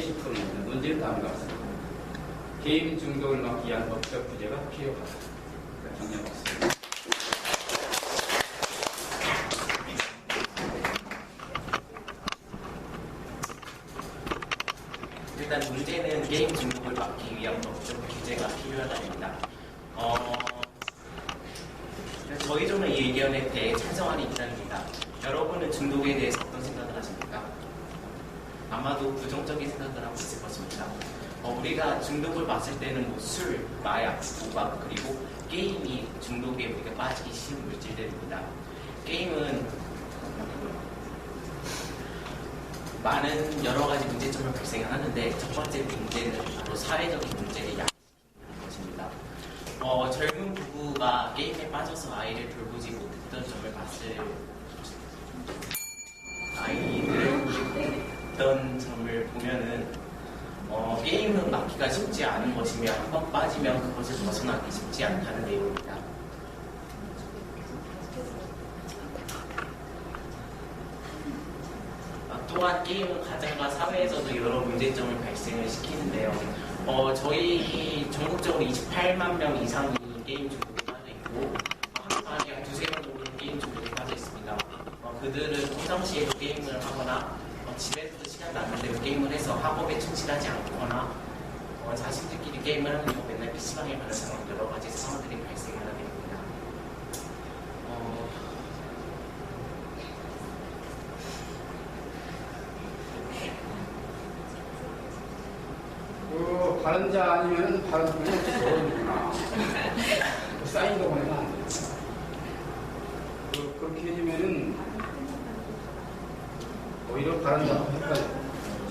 반드시 풀어야 하는 문제는 다음과 같습니다. 게임 중독을 막기 위한 법적 규제가 필요하다. 정리해봤습니다. 일단 문제는 게임 중독을 막기 위한 법적 규제가 필요하다입니다. 저희 조는 이 의견에 대해 찬성하는 입장입니다. 여러분은 중독에 대해서 어떤 생각을 하십니까? 아마도 부정적인 생각을 하고 있을 것입니다. 우리가 중독을 봤을 때는 뭐 술, 마약, 도박, 그리고 게임이 중독에 우리가 빠지기 쉬운 물질들입니다. 게임은 많은 여러 가지 문제점을 발생하는데 첫 번째 문제는 바로 사회적인 문제를 야기시키는 것입니다. 젊은 부부가 게임에 빠져서 아이를 돌보지 못했던 점을 보면은 게임은 막기가 쉽지 않은 것이며 한 번 빠지면 그것을 벗어나기 쉽지 않다는 내용입니다. 또한 게임은 가정과 사회에서도 여러 문제점을 발생을 시키는데요. 저희 전국적으로 28만 명 이상이 게임 중독에 빠져 있고 한국에 한 두세 명 정도 게임 중독에 빠져 있습니다. 그들은 평상시에도 게임을 하거나 집에서도 시간 나는 대로 게임을 해서 학업에 충실하지 않거나 자신들끼리 게임을 하는 경우 맨날 PC방에 가는 상황 여러 가지 상황들이 발생을 하게 됩니다. 발언자 아니면 발언자는 저러는구나. 사인도 보내면 안 돼요. 그렇게 되면은 오히려 발언자가 헷갈려.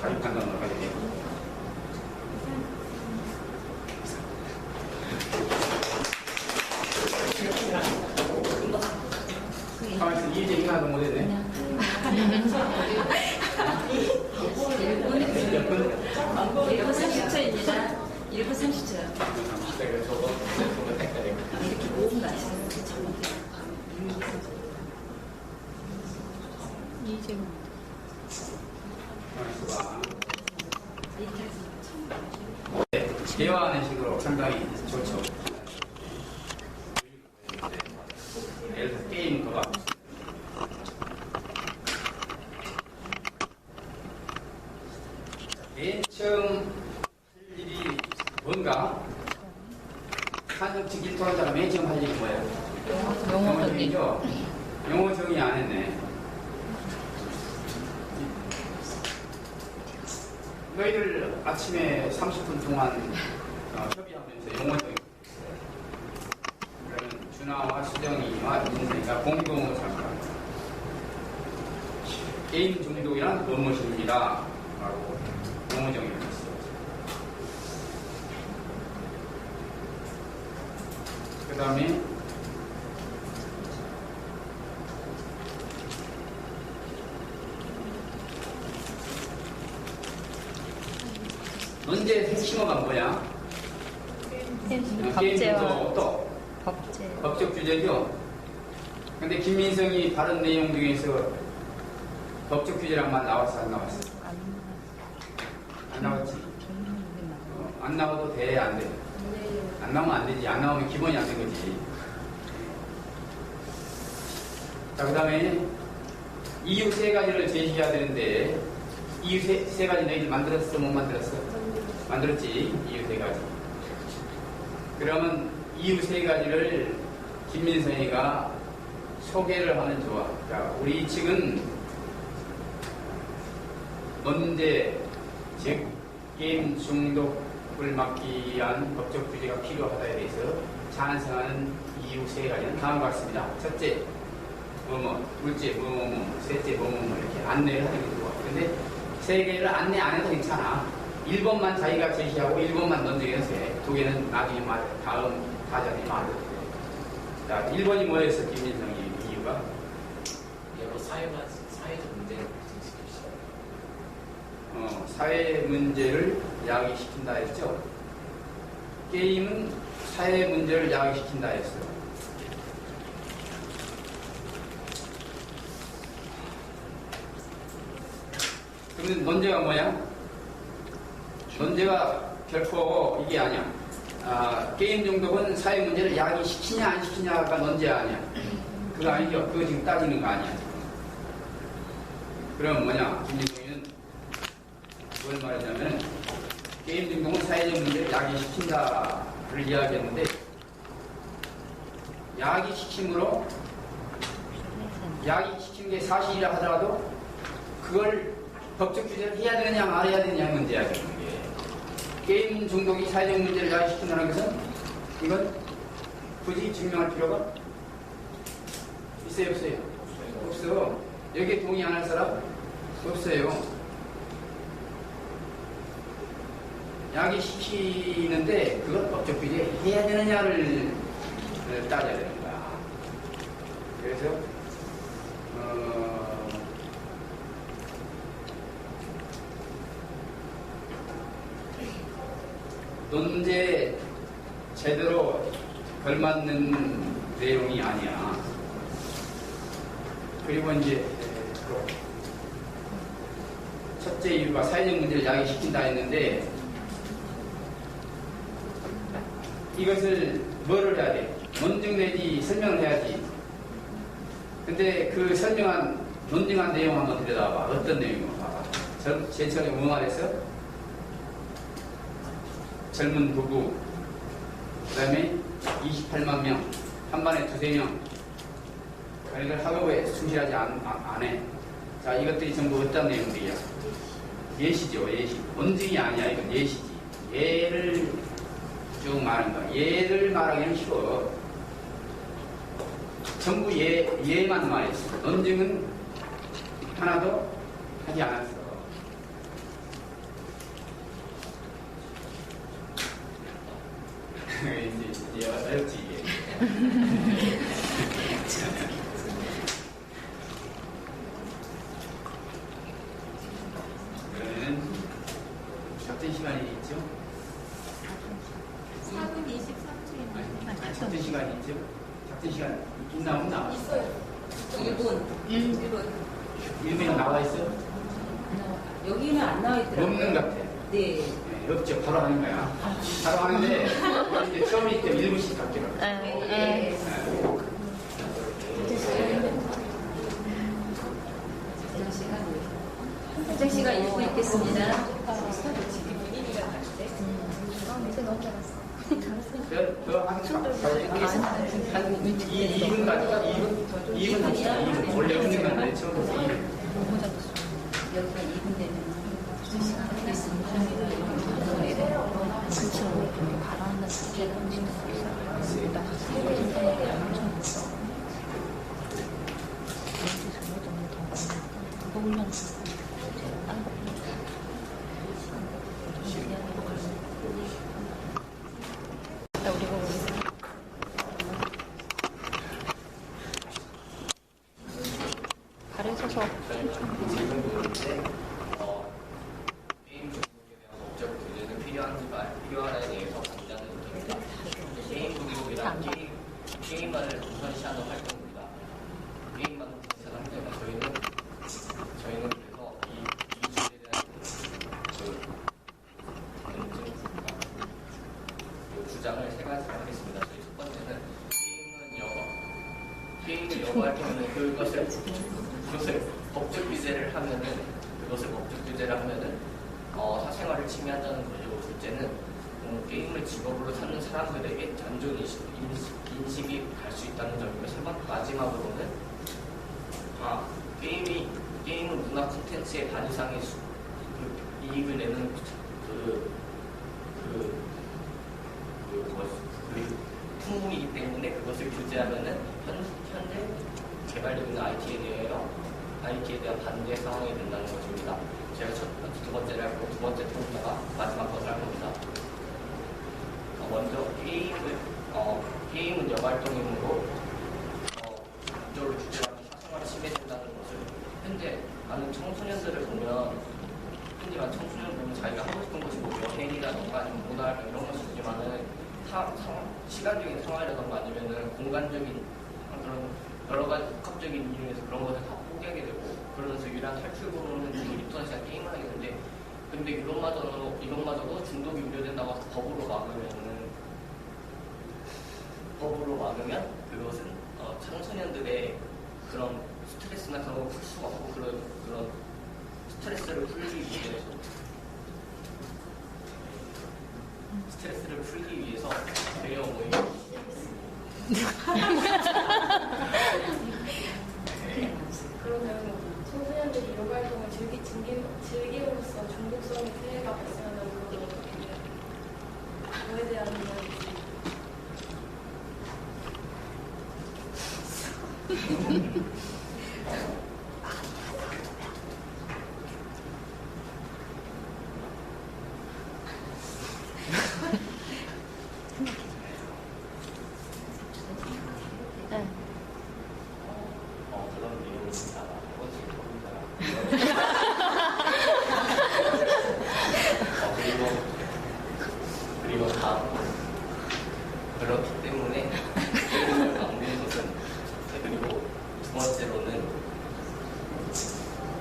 자기 판단을 하게 돼요. 가만있어, 이 얘기 하나도 못했네. 1분 30초입니다. 1분 30초요. 이렇게 5분 가시면 이재용. 대화하는 식으로 상당히 좋죠. 예를 들어 게임 그거 맨 처음 할 일이 뭔가? 한정식 일토한 사람 맨 처음 할 일이 뭐예요? 영어 정리. 영어 정리 안 했네. 너희들 아침에 30분 동안 협의하면서 영어 정리. 그러면 준하와 수정이와 민생이가 공동으로 참가합니다. 게임 중독이란 무엇입니다. 라고 영어 정의를 했어요. 그 다음에 문제의 핵심어가 뭐야? 게임 중독 또 법적 규제죠. 근데 김민성이 발언 내용 중에서 법적 규제란 말 나왔어 안 나왔어? 안 나왔지? 안 나와도 돼? 안 돼? 안 나오면 안 되지. 안 나오면 기본이 안 된 거지. 자, 그 다음에 이유 세 가지를 제시해야 되는데 이유 세 가지 너희들 만들었어? 못 만들었어? 만들었지? 이유 세 가지. 그러면 이유 세 가지를 김민성이가 소개를 하면 좋아. 자, 우리 측은 문제, 즉 게임 중독을 막기 위한 법적 규제가 필요하다에 대해서 찬성하는 이유 세 가지는 다음과 같습니다. 첫째, 뭐뭐, 둘째, 뭐뭐, 셋째, 뭐뭐 이렇게 안내를 하는 게 좋아. 근데 세 개를 안내 안 해도 괜찮아. 1번만 자기가 제시하고 1번만 던지면서 해. 두 개는 나중에 다음 타자들이 말해도 돼. 자, 1번이 뭐였어, 김민성이 이유가? 여러 사회적 문제를 발생시키시죠. 사회 문제를 야기시킨다 했죠. 게임은 사회 문제를 야기시킨다 했어요. 그러면 문제가 뭐야? 논제가 결코 이게 아니야. 게임 중독은 사회 문제를 야기시키냐 안 시키냐가 논제가 아니야. 그거 아니죠. 그거 지금 따지는 거 아니야. 그럼 뭐냐? 김진동이는 그걸 말하자면 게임 중독은 사회적 문제를 야기시킨다를 이야기했는데 야기시킴으로 야기시킨 게 사실이라 하더라도 그걸 법적 규제를 해야 되느냐 말아야 되느냐 문제야. 게임 중독이 사회적 문제를 야기시킨다는 것은 이건 굳이 증명할 필요가 있어요 없어요? 없어. 여기에 동의 안 할 사람 없어요. 야기시키는데 그걸 법적 규제 해야 되느냐를 따져야 되는 거야. 그래서 논제 제대로 걸맞는 내용이 아니야. 그리고 이제 첫째 이유가 사회적 문제를 야기시킨다 했는데 이것을 뭐를 해야 돼? 논증 내지 설명을 해야지. 근데 그 논증한 내용 한번 들여다봐. 어떤 내용이고 봐봐. 제일 처음에 뭐 말했어? 젊은 부부, 그 다음에 28만 명, 한 반에 2-3명. 그러니까 학업에 충실하지 안 해. 자, 이것들이 전부 어떤 내용들이야? 예시죠, 예시. 논증이 아니야, 이건 예시지. 예를 쭉 말하는 거야. 예를 말하기는 쉬워. 전부 예만 말했어. 논증은 하나도 하지 않았어. 이제 어렵지, 이게. 그러면 작전 시간이 있죠? 4분 23초입니다. 아니, 작전 시간이 있죠? 작전 시간 있나 없나? 있어요. 1분. 1분 나와 있어? 여기는 안 나와 있더라고요. 없는 것 같아. 네. 네, 없죠. 바로 하는 거야. 바로 하는데 이제 처음에 있을 때 1분씩 갈게요. 네. 현장 시간 1분 있겠습니다. 한 2분 가져가. 2분 합시다. 2분. 원래 없는 건데 처음부터 2분. 여기가 2분 되면 시간 하겠습니다. 바로 한다. 우리 보고 발에 서서 질문 보는데 게임 중독에 대한 법적 규제는 필요하다에 대해서 강조하는 의견입니다. 게임 중독이란 게임만을 우선시하는 활동입니다. 게임만을 우선시하는 활동입니다. 저희는 그래서 이 주제에 대한 주장을 3가지를 하겠습니다. 저희 첫 번째는 게임을 여부할 경우는 그것을 법적 규제를 하면은 사생활을 침해한다는 거죠. 둘째는 게임을 직업으로 삼는 사람들에게 잔존 인식이 갈 수 있다는 점이고 마지막으로는 게임은 문화 콘텐츠의 반 이상의 이익을 내는 품목이기 때문에 그것을 규제하면은 현재 개발되고 있는 IT에 대한 반대 상황이 된다는 것입니다. 제가 두 번째를 하고 두 번째 통과가 마지막 것을 할 겁니다. 먼저 게임은 여활동이므로 법적으로 규제하면 사생활이 침해된다는 것을 현재 많은 청소년들을 보면 자기가 하고 싶은 것이 뭐 여행이라던가 아니면 문화 이런 것이 있지만은 시간적인 상황이라던가 아니면은 공간적인 그런 여러 가지 복합적인 이유에서 그런 것을 다 포기하게 되고 그러면서 유일한 탈출구로는 인터넷이나 게임을 하게 되는데 근데 이것마저도 중독이 우려된다고 해서 법으로 막으면 그것은 청소년들의 그런 스트레스나 그런 걸 풀 수가 없고 그런 스트레스를 풀기 위해서 대형 모임 그러면 청소년들이 이 활동을 즐김으로써 중독성의 피해가 발생한다고 그러면 어떻게 돼요? 그거에 대한 이야기. 네. 그런 내용을 진짜 그리고 다음 그렇기 때문에 게임을 막는 것은 그리고 두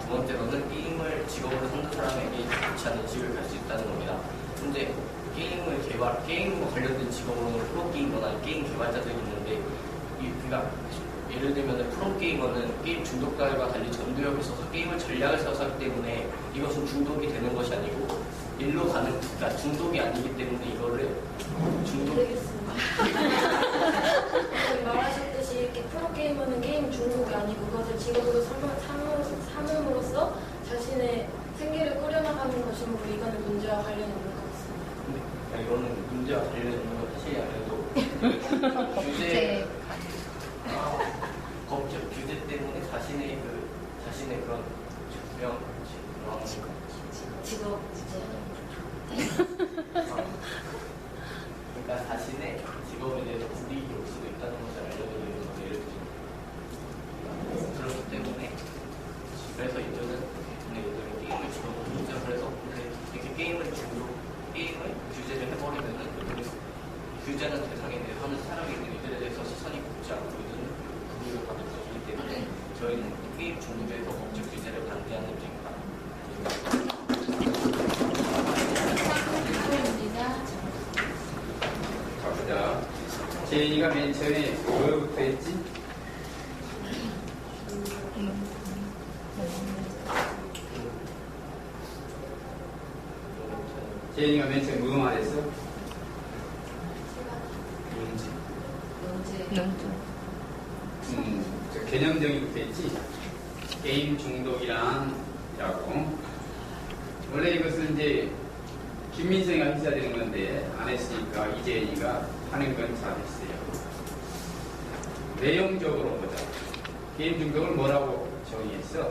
번째로는 게임을 직업으로 삼는 사람에게 좋지 않은 집을 갈 수 있다는 겁니다. 근데 게임과 관련된 직업으로는 프로게이머나 게임 개발자들이 있는데 그러니까 예를 들면 프로게이머는 게임 중독자들과 달리 전도력이 있어서 게임을 전략을 세워서 하기 때문에 이것은 중독이 되는 것이 아니고 일로 가는 그러니까 중독이 아니기 때문에 이거를 되겠습니다. 말하셨듯이 이렇게 프로게이머는 게임 중독이 아니고 그것을 직업으로 삼음으로써 자신의 생계를 꾸려나가는 것이므로 이거는 문제와 관련이 없는 것 같습니다. 근데 이거는 문제와 관련이 있는 건 사실이 아니라도 규제 법적 규제 때문에 자신의 그런 병 직업 그러니까 자신의 직업에 대해서 불이익이 올 수도 있다는 것을 알려드리는 건 예를 들면 그렇기 때문에 그래서 이제는 게임을 직업으로 쓰죠. 그래서 이렇게 게임을 규제를 해버리면은 규제는 대상에 대해 하는 사람이 있는 이들에 대해서 시선이 곱지 않고 이들은 불이익을 받을 것이기 때문에 저희는 게임 중독에서 법적 규제를 반대하는 입장입니다. 가보자. 제이가 맨 처음에 뭐부터 했지? 제이가 맨 처음에 뭐 말했어? 농주. 저 개념적인 것도 있지. 게임 중독이라고. 원래 이것은 이제 김민성이가 해야 되는 건데 안 했으니까 이재현이가 하는 건 잘했어요. 내용적으로 보자. 게임 중독을 뭐라고 정의했어?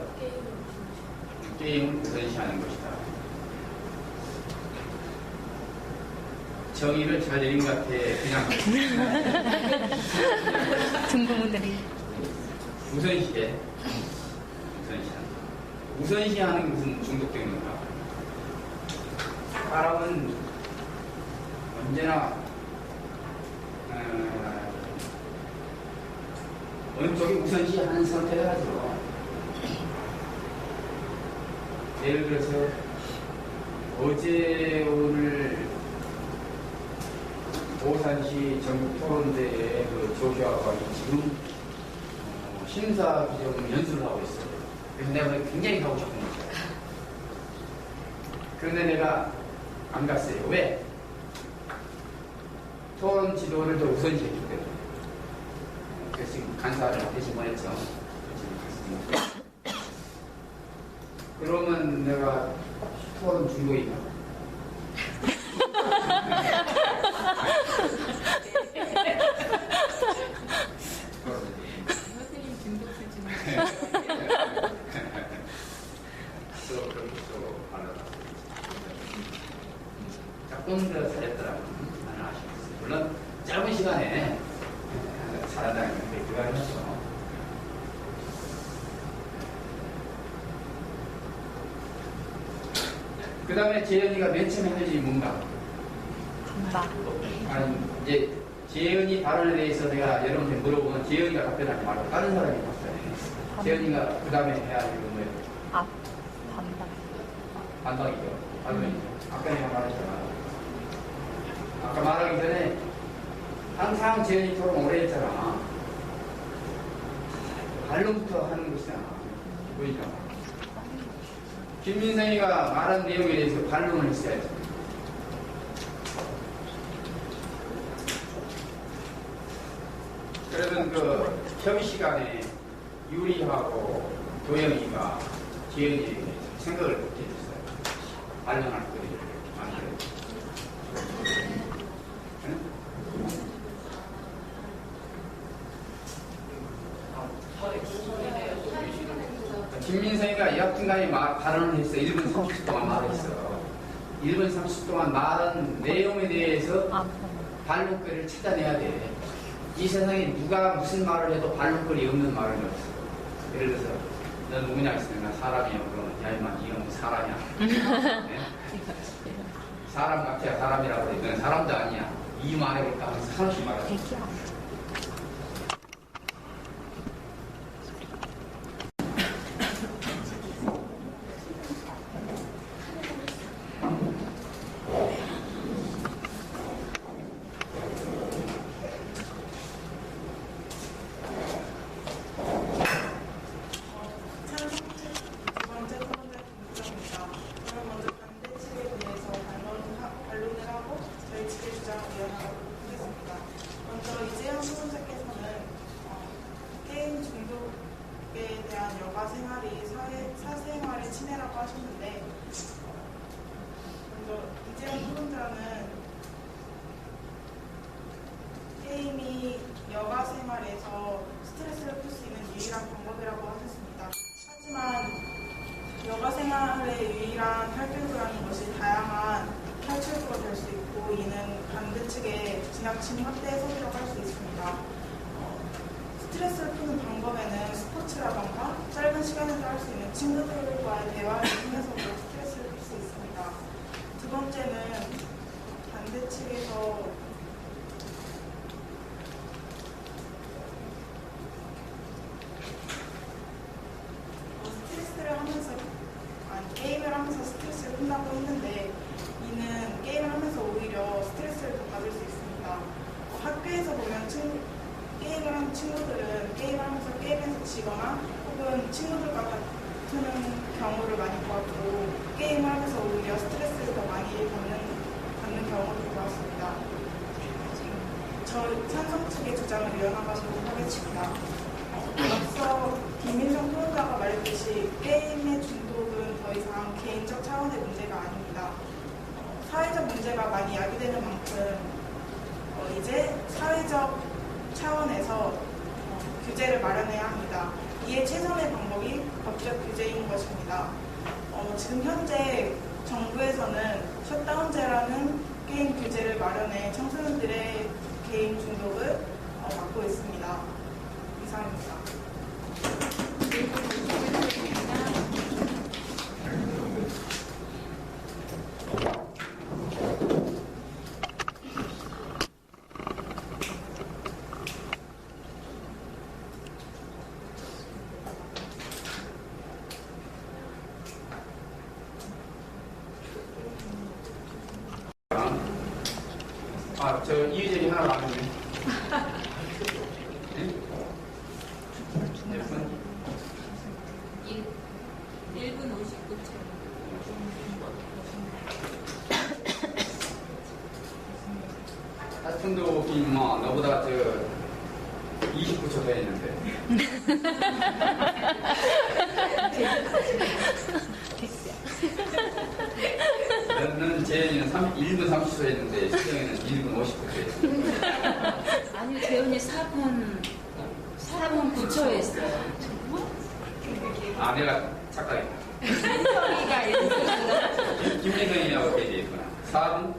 게임을 우선시하는 것이다. 정의를 잘 내린 것 같아. 그냥 중고분들이 우선시해. 우선시하는 게 무슨 중독적인 건가? 사람은 언제나 어느 쪽이 우선시하는 선택을 하죠. 예를 들어서 어제 오늘 오산시 전국토론대회 그 조교아가 지금 심사 규정 연수를 하고 있어요. 그래서 내가 굉장히 가고 싶은 거죠. 그런데 내가 안 갔어요. 왜? 토론 지도를 더 우선시 했기 때문에. 그래서 지금 간사를 대신 보냈죠. 그러면 내가 토론 중독인가? 선생님 중독 수준. 조금 더 잘했더라면 나는 아쉽겠어요. 물론 짧은 시간에 잘한다는 게 그거는 하죠. 그 다음에 재현이가 맨 처음에 한 일이 뭔가? 반박. 아니, 이제 재현이 발언에 대해서 내가 여러분한테 물어보면 재현이가 답변하지 말고 다른 사람이 답변해. 재현이가 그 다음에 해야 할 일은 뭐예요? 반박. 반박이죠. 반론이죠. 아까 내가 말했잖아. 아까 말하기 전에 항상 재현이 토론 오래 했잖아. 반론부터 하는 것이잖아. 보니까. 김민성이가 말한 내용에 대해서 반론을 했어야지. 그래서 그 협의 시간에 유리하고 도영이가 지연이에게 생각을 못 해줬어요. 반론할 거리를 만들어. 김민성이가 여하튼간에 발언을 했어. 1분 30초 동안 말했어. 1분 30초 동안 말한 내용에 대해서 반론거리를 찾아내야 돼. 이 세상에 누가 무슨 말을 해도 반론거리 없는 말은 없어. 예를 들어서 넌 누구냐 했으면 나 사람이야. 그러면 야 임마 네가 무슨 사람이야. 네? 사람 같아야 사람이라고 그래. 넌 사람도 아니야. 이 말해볼까 하면서 한없이 말하지. 사생활의 침해라고 하셨는데, 먼저 이재현 후보자는 게임이 여가 생활에서 스트레스를 풀 수 있는 유일한 방법이라고 하셨습니다. 하지만 여가 생활의 유일한 활동이라는 것이 다양한 탈출구가 될 수 있고, 이는 반대 측에 지나친 확대 해석이라고 할 수 있습니다. 스트레스를 푸는 방법에는 스포츠라던가 짧은 시간에도 할 수 있는 친구들과의 대화를 통해서도 스트레스를 풀 수 있습니다. 두 번째는 반대 측에서 게임을 하면서 스트레스를 푼다고 했는데, 이는 게임을 하면서 오히려 스트레스를 더 받을 수 있습니다. 학교에서 보면 게임을 하는 친구들은 게임을 하면서 게임에서 지거나 혹은 친구들과 다투는 경우를 많이 보았고, 게임을 하면서 오히려 스트레스를 더 많이 받는 경우를 보았습니다. 저 찬성 측의 주장을 이어나가도록 하겠습니다. 앞서 김민정 후보자가 말했듯이 게임의 중독은 더 이상 개인적 차원의 문제가 아닙니다. 사회적 문제가 많이 야기되는 만큼 이제 사회적 차원에서 규제를 마련해야 합니다. 이에 최선의 방법이 법적 규제인 것입니다. 지금 현재 정부에서는 셧다운제라는 게임 규제를 마련해 청소년들의 게임 중독을 막고 있습니다. 이상입니다. 저 이의적이 하나 나왔네. 몇 분? 1분 59초. 하여튼도 뭐 너보다 29초 더 했는데. 너는 재현이는 1분 30초 했는데 수정이는 1분 50초 했어. 아니, 재훈이 4분 9초 했어요. 아, 내가 착각했다. 민성이가 연습을 김민성이하고 얘기했구나. 4분?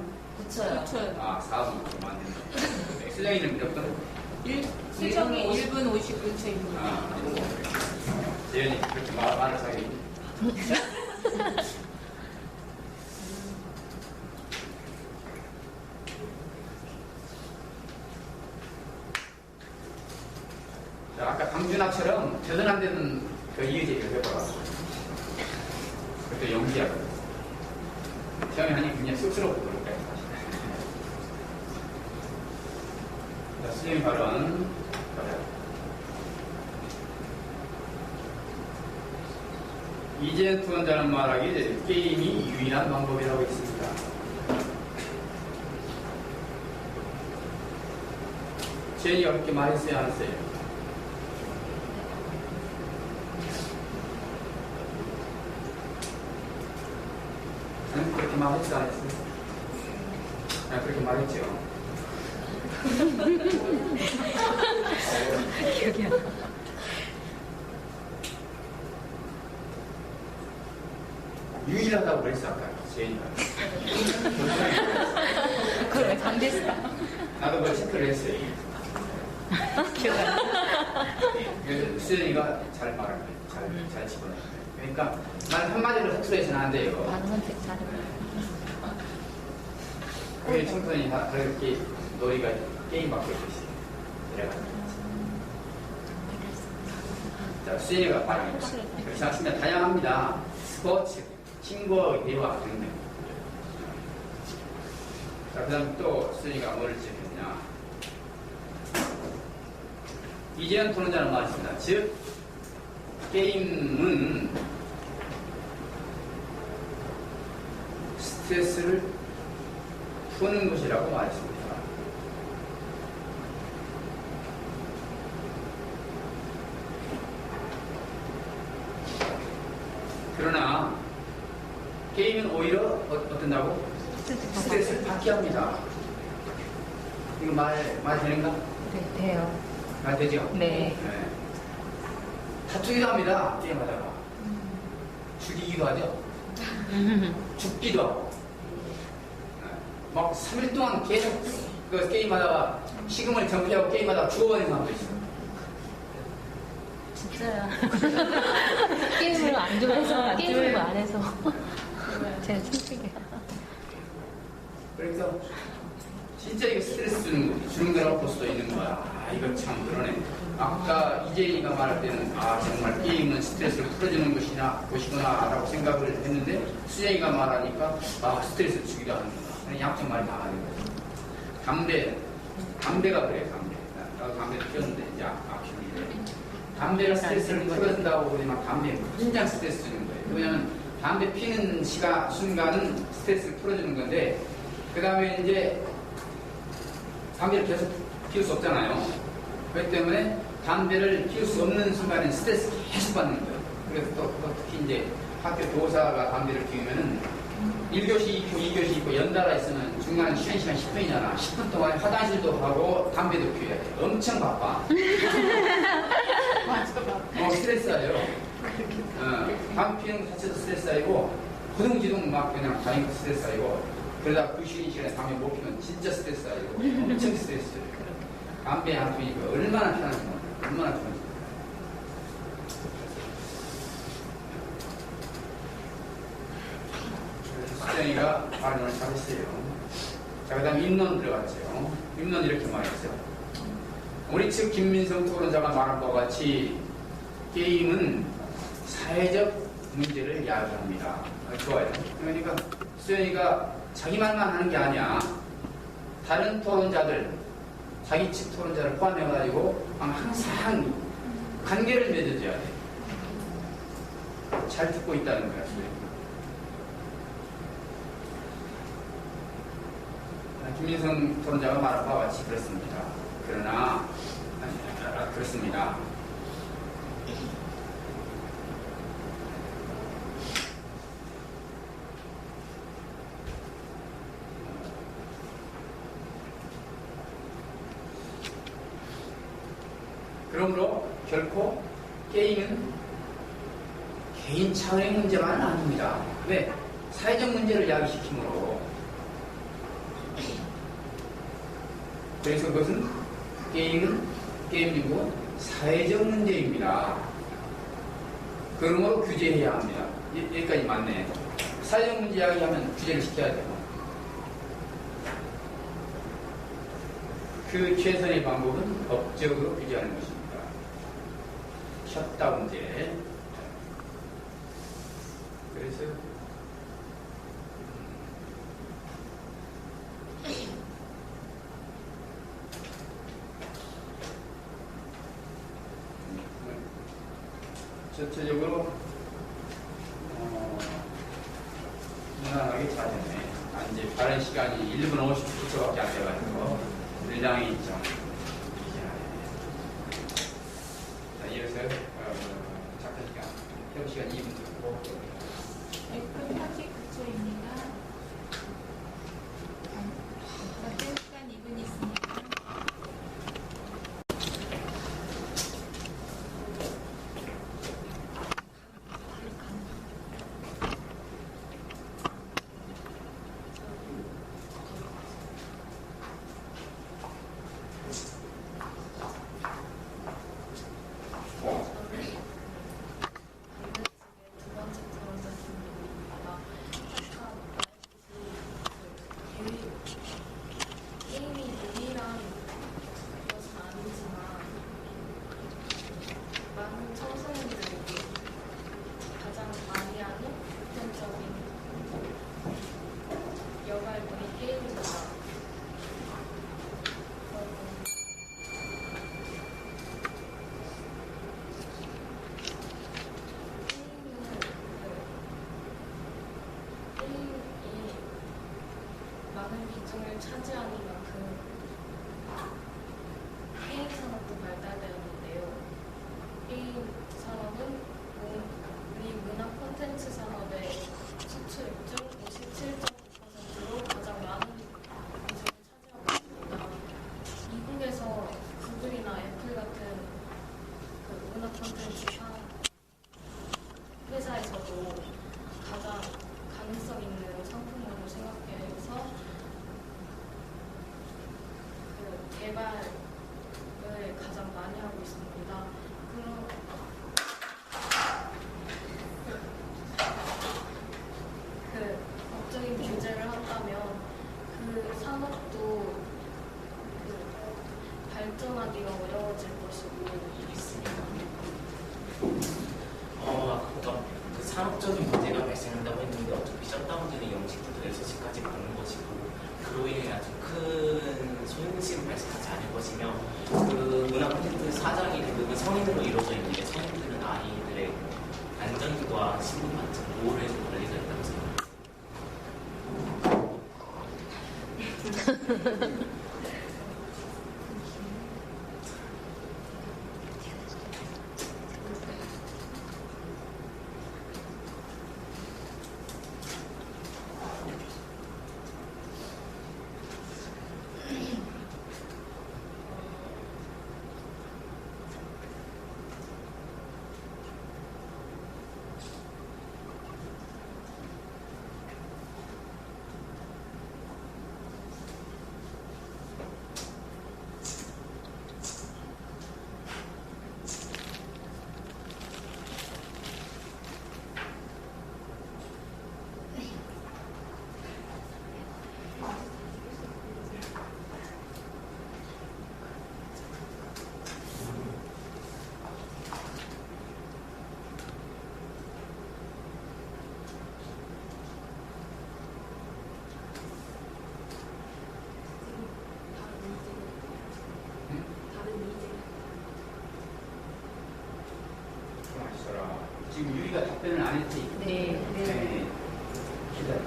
9초요. 아, 4분 9초 맞네. 수정이는 몇 분? 수정이 1분 59초입니다. 아, 재현이 그렇게 말을 사기. 자, 아까 강준하처럼 되든 안 되든 그 이의제기를 해봐라. 그때 연기하거든. 시험에 하니 굉장히 쑥스럽고 그럴 거예요, 사실. 자, 수행 발언. 이제 투혼자는 말하기에 게임이 유일한 방법이라고 했습니다. 제이가 그렇게 말했어요, 안 했어요? 그렇게 말했어, 안 했어요? 그렇게 말했죠. 기억이 안 나. 유일하다고 그랬어, 아까. 제이가. 그걸 왜 강제했어? 나도 그걸 체크를 했어요. 기억 안 나. 그래서 수연이가 잘 말할 거예요. 잘 집어넣어요. 그러니까 말 한마디로 흡수해서는 안 돼요. 바로 선택 잘해. 그게 청소년이 다 그렇게 놀이가 게임밖에 없어요. 이래가지고. 자, 수연이가 말합니다. 생각하시면 다양합니다. 스포츠, 친구와 대화 등등. 자, 그 다음 또 수연이가 뭐를 지켰냐. 이제는 토론자는 말했습니다. 즉, 게임은 스트레스를 푸는 것이라고 말했습니다. 그러나 게임은 오히려 어떤다고? 스트레스를 받게 합니다. 이거 말 되는가? 네, 돼요. 말 되죠? 네. 다투기도 합니다. 게임하다가. 죽이기도 하죠. 죽기도 하고. 막 3일 동안 계속 그 게임하다가 식음을 정지하고 게임하다가 죽어버리는 사람도 있어요. 진짜야. 게임을 안 좋아해서 게임을 안 해서 제가 슬프게. 그래서 진짜 이거 스트레스 주는 거라고 볼 수도 있는 거야. 아, 이거 참 그러네. 아까 이재희가 말할 때는 정말 게임은 스트레스를 풀어주는 것이구나라고 생각을 했는데 수재희가 말하니까 스트레스를 주기도 하는구나. 양쪽 말이 나가는 거예요. 담배가 그래요. 나도 담배를 피웠는데 이제 피우는데 담배가 스트레스를 풀어준다고 그러지만 담배는 굉장히 스트레스 주는 거예요. 왜냐하면 담배 피는 순간은 스트레스를 풀어주는 건데 그 다음에 이제 담배를 계속 피울 수 없잖아요. 그렇기 때문에 담배를 피울 수 없는 순간에 스트레스 계속 받는 거예요. 그래서 또 특히 이제 학교 교사가 담배를 피우면은 1교시 있고 2교시 있고 연달아 있으면 중간에 쉬는 시간 10분이잖아. 10분 동안 화장실도 가고 담배도 피워야 돼. 엄청 바빠. 스트레스예요. 담배 피우는 것 자체도 스트레스이고 고등지동 막 그냥 다니고 스트레스이고 그러다 그 쉬는 시간에 담배 못 피우면 진짜 스트레스이고 엄청 스트레스예요. 담배 안 피우니까 얼마나 편한지 몰라요. 얼마나 편한지. 수정이가 발언을 잘했어요. 자, 그 다음 입론 들어갔죠. 입론 이렇게 말했어요. 우리 측 김민성 토론자가 말한 바와 같이 게임은 사회적 문제를 야기합니다. 좋아요. 그러니까 수정이가 자기 말만 하는 게 아니야. 다른 토론자들, 자기 측 토론자를 포함해가지고 항상 관계를 맺어줘야 돼. 잘 듣고 있다는 거야, 수정이. 김민성 토론자가 말한 바와 같이 그렇습니다. 그러나 그렇습니다. 그러므로 결코 게임은 개인 차원의 문제만은 아닙니다. 왜? 사회적 문제를 야기시키므로. 그래서 그것은 게임이고 사회적 문제입니다. 그러므로 규제해야 합니다. 여기까지 맞네. 사회적 문제 이야기하면 규제를 시켜야 돼요. 그 최선의 방법은 법적으로 규제하는 것입니다. 셧다운 문제. 그래서 전체적으로 무난하게 잘 됐네. 이제 발언 시간이 1분 59초밖에 안 돼가지고 일당의 일정. 자, 이어서 작전 시간, 협 시간 2분 듣고 1분 39초입니다. 작전 시간 2분 있습니다. 두 번째 토론 말씀드립니다. 게임이 유일한 것은 아니지만 많은 청소년들이 가장 많이 하는 보편적인 여가활동이 게임입니다. 게임이 많은 비중을 차지하는 만큼 게임 산업도 발달되었는데요. 게임 산업은 우리 문화 콘텐츠 산업의 수출 중 57.9%로 가장 많은 비중을 차지하고 있습니다. 미국에서 구글이나 애플 같은 그 문화 콘텐츠 회사에서도 가장 가능성 있는 상품으로 생각해서 그 개발을 가장 많이 하고 있습니다. 그럼 그 법적인 규제를 한다면 그 산업도 그 발전하기가 어려워질 것이고 있습니다. 아까 그 산업적인 문제가 발생한다고 했는데 어차피 셧다운되는 영식부터 6시까지 가는 것이고 그로 인해 아주 큰 손실은 발생하지 않을 것이며 그 문화 콘텐츠 사장이 대부분 성인으로 이루어져 있는데 성인들은 아이들의 안전과 신분 반증 보호를 해줄 권리가 있다고 생각합니다. 지금 유리가 답변을 안 했지? 네. 기다려.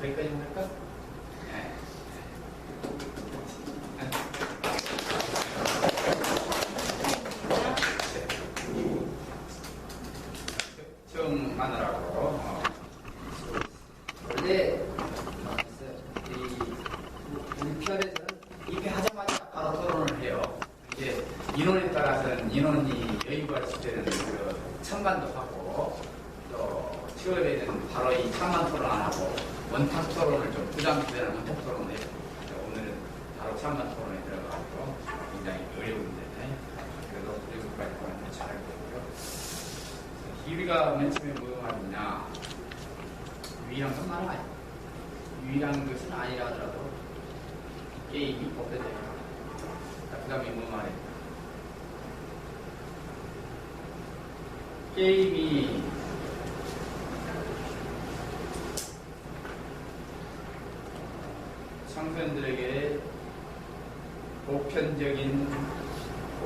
거기까지만 할까? 네. 처음 만나라고. 원래 우리 피아에서는 입회하자마자 바로 토론을 해요. 이제 인원에 따라서는 인원이 여유가 있을 때는 그 찬반도 하고 또 취업에는 바로 이 찬반 토론 안 하고 원탁 토론을 좀 부담되는 원탁 토론을 해요. 오늘은 바로 찬반 토론에 들어가고 굉장히 어려운데 그래도 외국까지 보면 잘할 거고요. 희위가 맨 처음에 뭐 말이냐 유일한 건 많아요. 유일한 것은 아니라 하더라도 게임이 법대되다. 그 다음에 뭐 말해? 게임이 청소년들에게 보편적인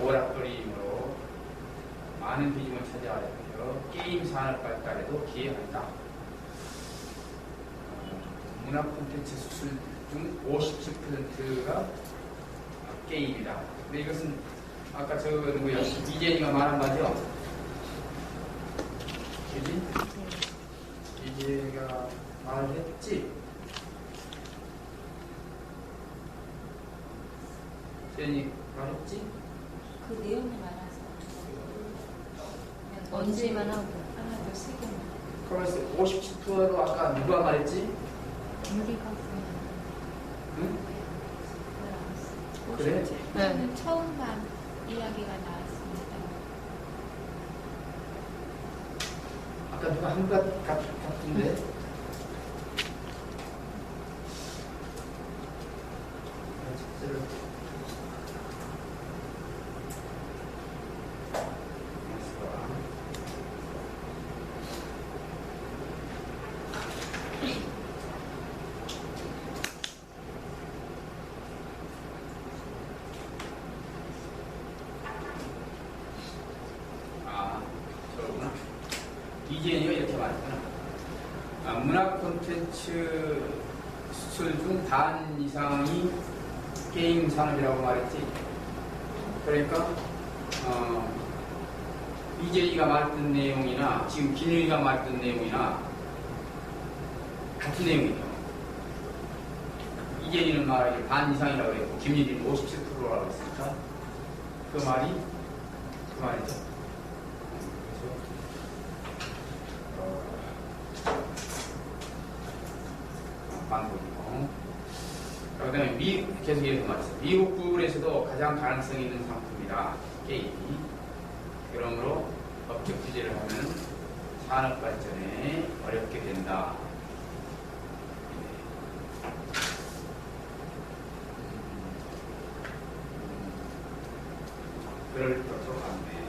오락거리이므로 많은 비중을 차지하여 게임 산업 발달에도 기여한다. 문화 콘텐츠 수출 중 57%가 게임이다. 근데 이것은 아까 저 누구야? 이재니가 말한 거죠? 그지? 이재가 말했지? 제니 말했지? 그 내용을 말아서 언제만 하고. 하나 둘세 개만. 그래서 57%로 아까 누가 말했지? 우리가 응? 그래? 저는 처음만 이야기가 나왔습니다. 아까 누가 한 것 같은데? 저구나. 이재니가 이렇게 말했구나. 문화 콘텐츠 수출 중 반 이상이 게임 산업이라고 말했지. 그러니까 이재니가 말했던 내용이나 지금 김윤희가 말했던 내용이나 같은 내용이에요. 이재니는 말하기 반 이상이라고 했고 김윤희는 57%라고 했으니까 그 말이죠. 방법이고. 그 다음에 계속 이렇게 말했어요. 미국 구글에서도 가장 가능성 있는 상품이다. 게임이. 그러므로 법적 규제를 하면 산업 발전에 어렵게 된다. 그럴 것도 같네.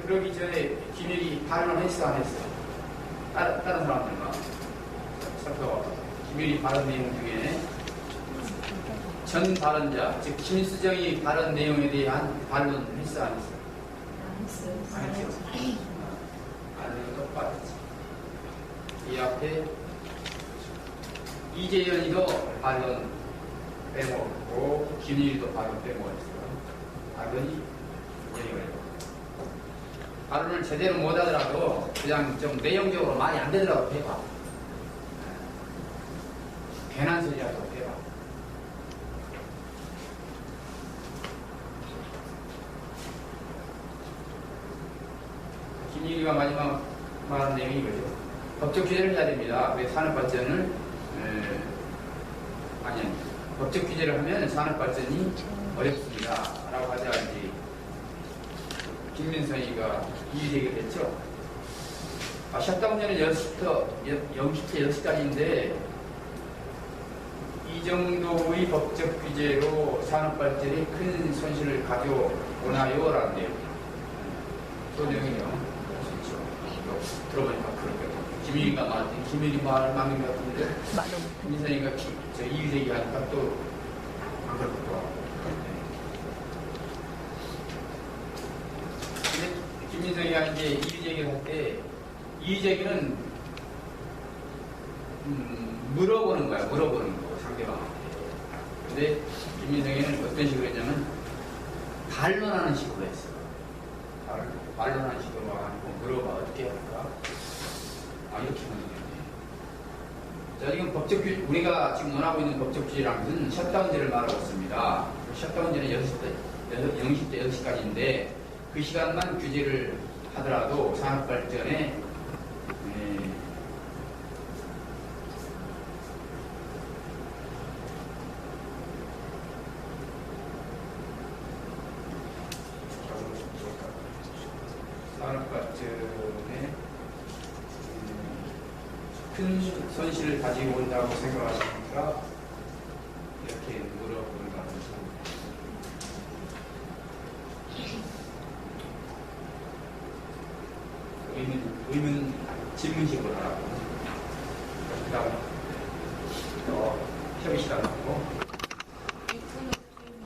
그러기 전에 김일이 발언을 했어 안 했어? 다른 사람들과 살펴봐. 김일이 발언 내용 중에 전 발언자, 즉 김수정이 발언 내용에 대한 반론을 했어 안 했어? 안 했어. 안 해도 똑같았지. 이 앞에 이재현이도 발언 빼먹었고 김일이도 발언 빼먹었어. 발언이 이재현이고. 발언을 제대로 못하더라도 그냥 좀 내용적으로 많이 안 되더라도 해봐. 괜한 소리라도 해봐. 김일이가 마지막 말한 내용이 이거죠. 법적 규제를 해야 됩니다. 왜 산업 발전을 법적 규제를 하면 산업 발전이 어렵습니다. 라고 하자 이제 김민선이가 이 얘기를 했죠. 셧다운전은 0시부터 6시까지인데 이 정도의 법적 규제로 산업 발전에 큰 손실을 가져오나요? 라는 내용. 그 내용이요. 들어보니까 그렇거든요. 김일이가 말했더니 김일이 말 맞는 것 같은데 민선이가 이유 얘기하니까 또 안 그럴 것도 같고. 근데 김민선이가 이제 이유 얘기를 할 때 이유 얘기는 물어보는 거야. 물어보는 거 상대방한테. 근데 김민선이는 어떤 식으로 했냐면 반론하는 식으로 했어. 반론하는 식으로 아니고 물어봐. 어떻게 할까? 이렇게 하는 거예요. 자, 이건 법적 규제, 우리가 지금 원하고 있는 법적 규제라는 것은 셧다운제를 말하고 있습니다. 셧다운제는 0시부터 6시까지인데 그 시간만 규제를 하더라도 산업 발전에 손실을 가지고 온다고 생각하십니까? 이렇게 물어보는 거 아니죠. 의문 질문식으로 하라고. 그 다음 또 협의 시간 갖고 1분 5초입니다.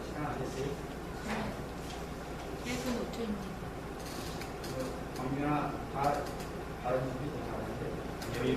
시간 안 됐어요? 1분 5초입니다. 강민아 다른 분이 더 잘하는데 여유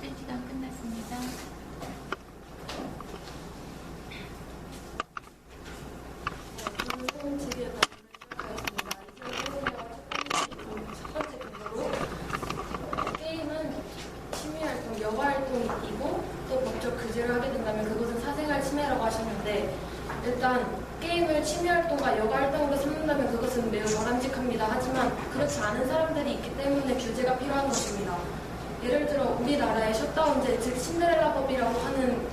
답변 시간 끝났습니다. 저는 콘텐츠에 첫 번째 근거로 게임은 취미활동, 여가활동이고 또 법적 규제를 하게 된다면 그것은 사생활 침해라고 하셨는데 일단 게임을 취미활동과 여가활동으로 삼는다면 그것은 매우 바람직합니다. 하지만 그렇지 않은 사람들이 있기 때문에 규제가 필요한 것입니다. 예를 들어 우리나라의 셧다운제, 즉 신데렐라법이라고 하는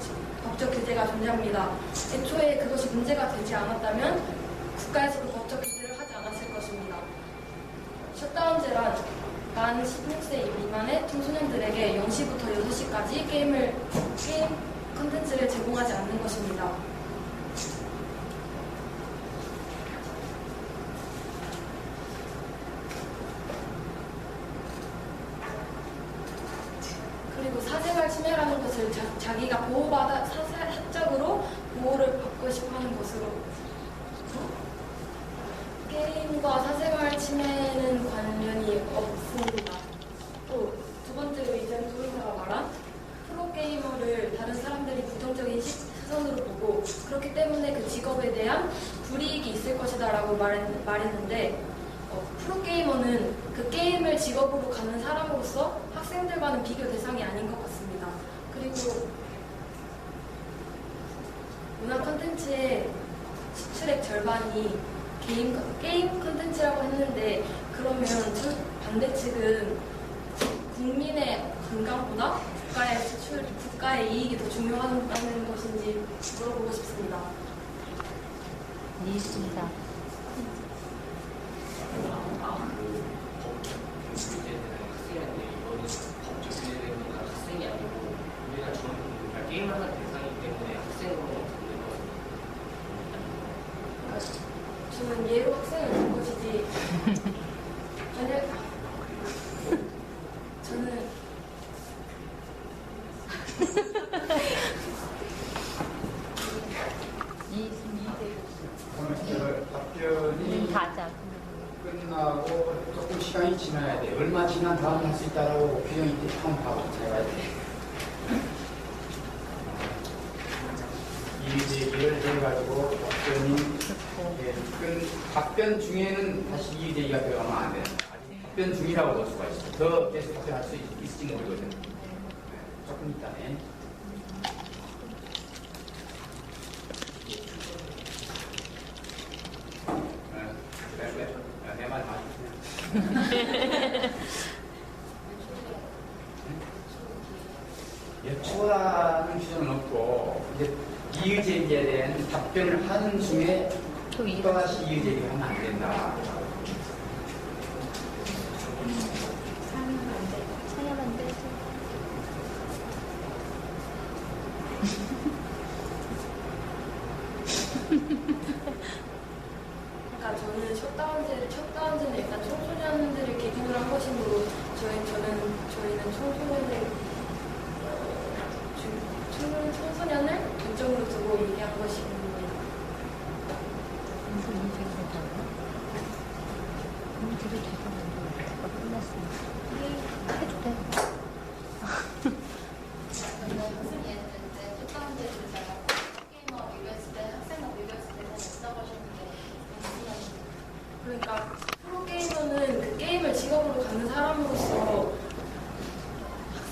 법적 규제가 존재합니다. 애초에 그것이 문제가 되지 않았다면 국가에서도 법적 규제를 하지 않았을 것입니다. 셧다운제란 만 16세 미만의 청소년들에게 0시부터 6시까지 게임 콘텐츠를 제공하지 않는 것입니다. 그리고 사생활 침해라는 것을 자기가 사적으로 보호를 받고 싶어 하는 것으로 게임과 사생활 침해는 관련이 없습니다. 또 두 번째로 이전 조인사가 말한 프로게이머를 다른 사람들이 부정적인 시선으로 보고 그렇기 때문에 그 직업에 대한 불이익이 있을 것이다 라고 말했는데 프로게이머는 그 게임을 직업으로 가는 사람으로서 학생들과는 비교 대상이 아닌 것 같습니다. 그리고 문화 콘텐츠의 수출액 절반이 게임 콘텐츠라고 했는데 그러면 반대 측은 국민의 건강보다 국가의 이익이 더 중요하다는 것인지 물어보고 싶습니다. 네, 있습니다. 학생인데 이거는 법적 규제되는 건 학생이 아니고 우리가 게임하는 대상이기 때문에 학생으로 되는 거죠. 저는 예로 학생을 볼 것이지 만약 저는 네, 있습니다. 오늘 답변이 가자. 끝나고 조금 시간이 지나야 돼. 얼마 지난 다음 할 수 있다라고 규정이 한번 해봐야 돼. 이의제기를 해가지고 답변 중에는 다시 이의제기가 들어가면 안 돼. 답변 중이라고 볼 수가 있어. 더 계속 답변할 수 있을지 모르거든. 조금 있다네. 내 말 맞으세요? 초라는 규정은 없고 이제 이의제기에 대한 답변을 하는 중에 또다시 이의제기를 하면 안 된다. 상여만 되죠. 그러니까 저는 첫 다운제는 일단 청소년들을 기준으로 한 것이므로 저희는 청소년을 중점으로 두고 얘기한 것입니다. 그러니까 프로게이머는 그 게임을 직업으로 갖는 사람으로서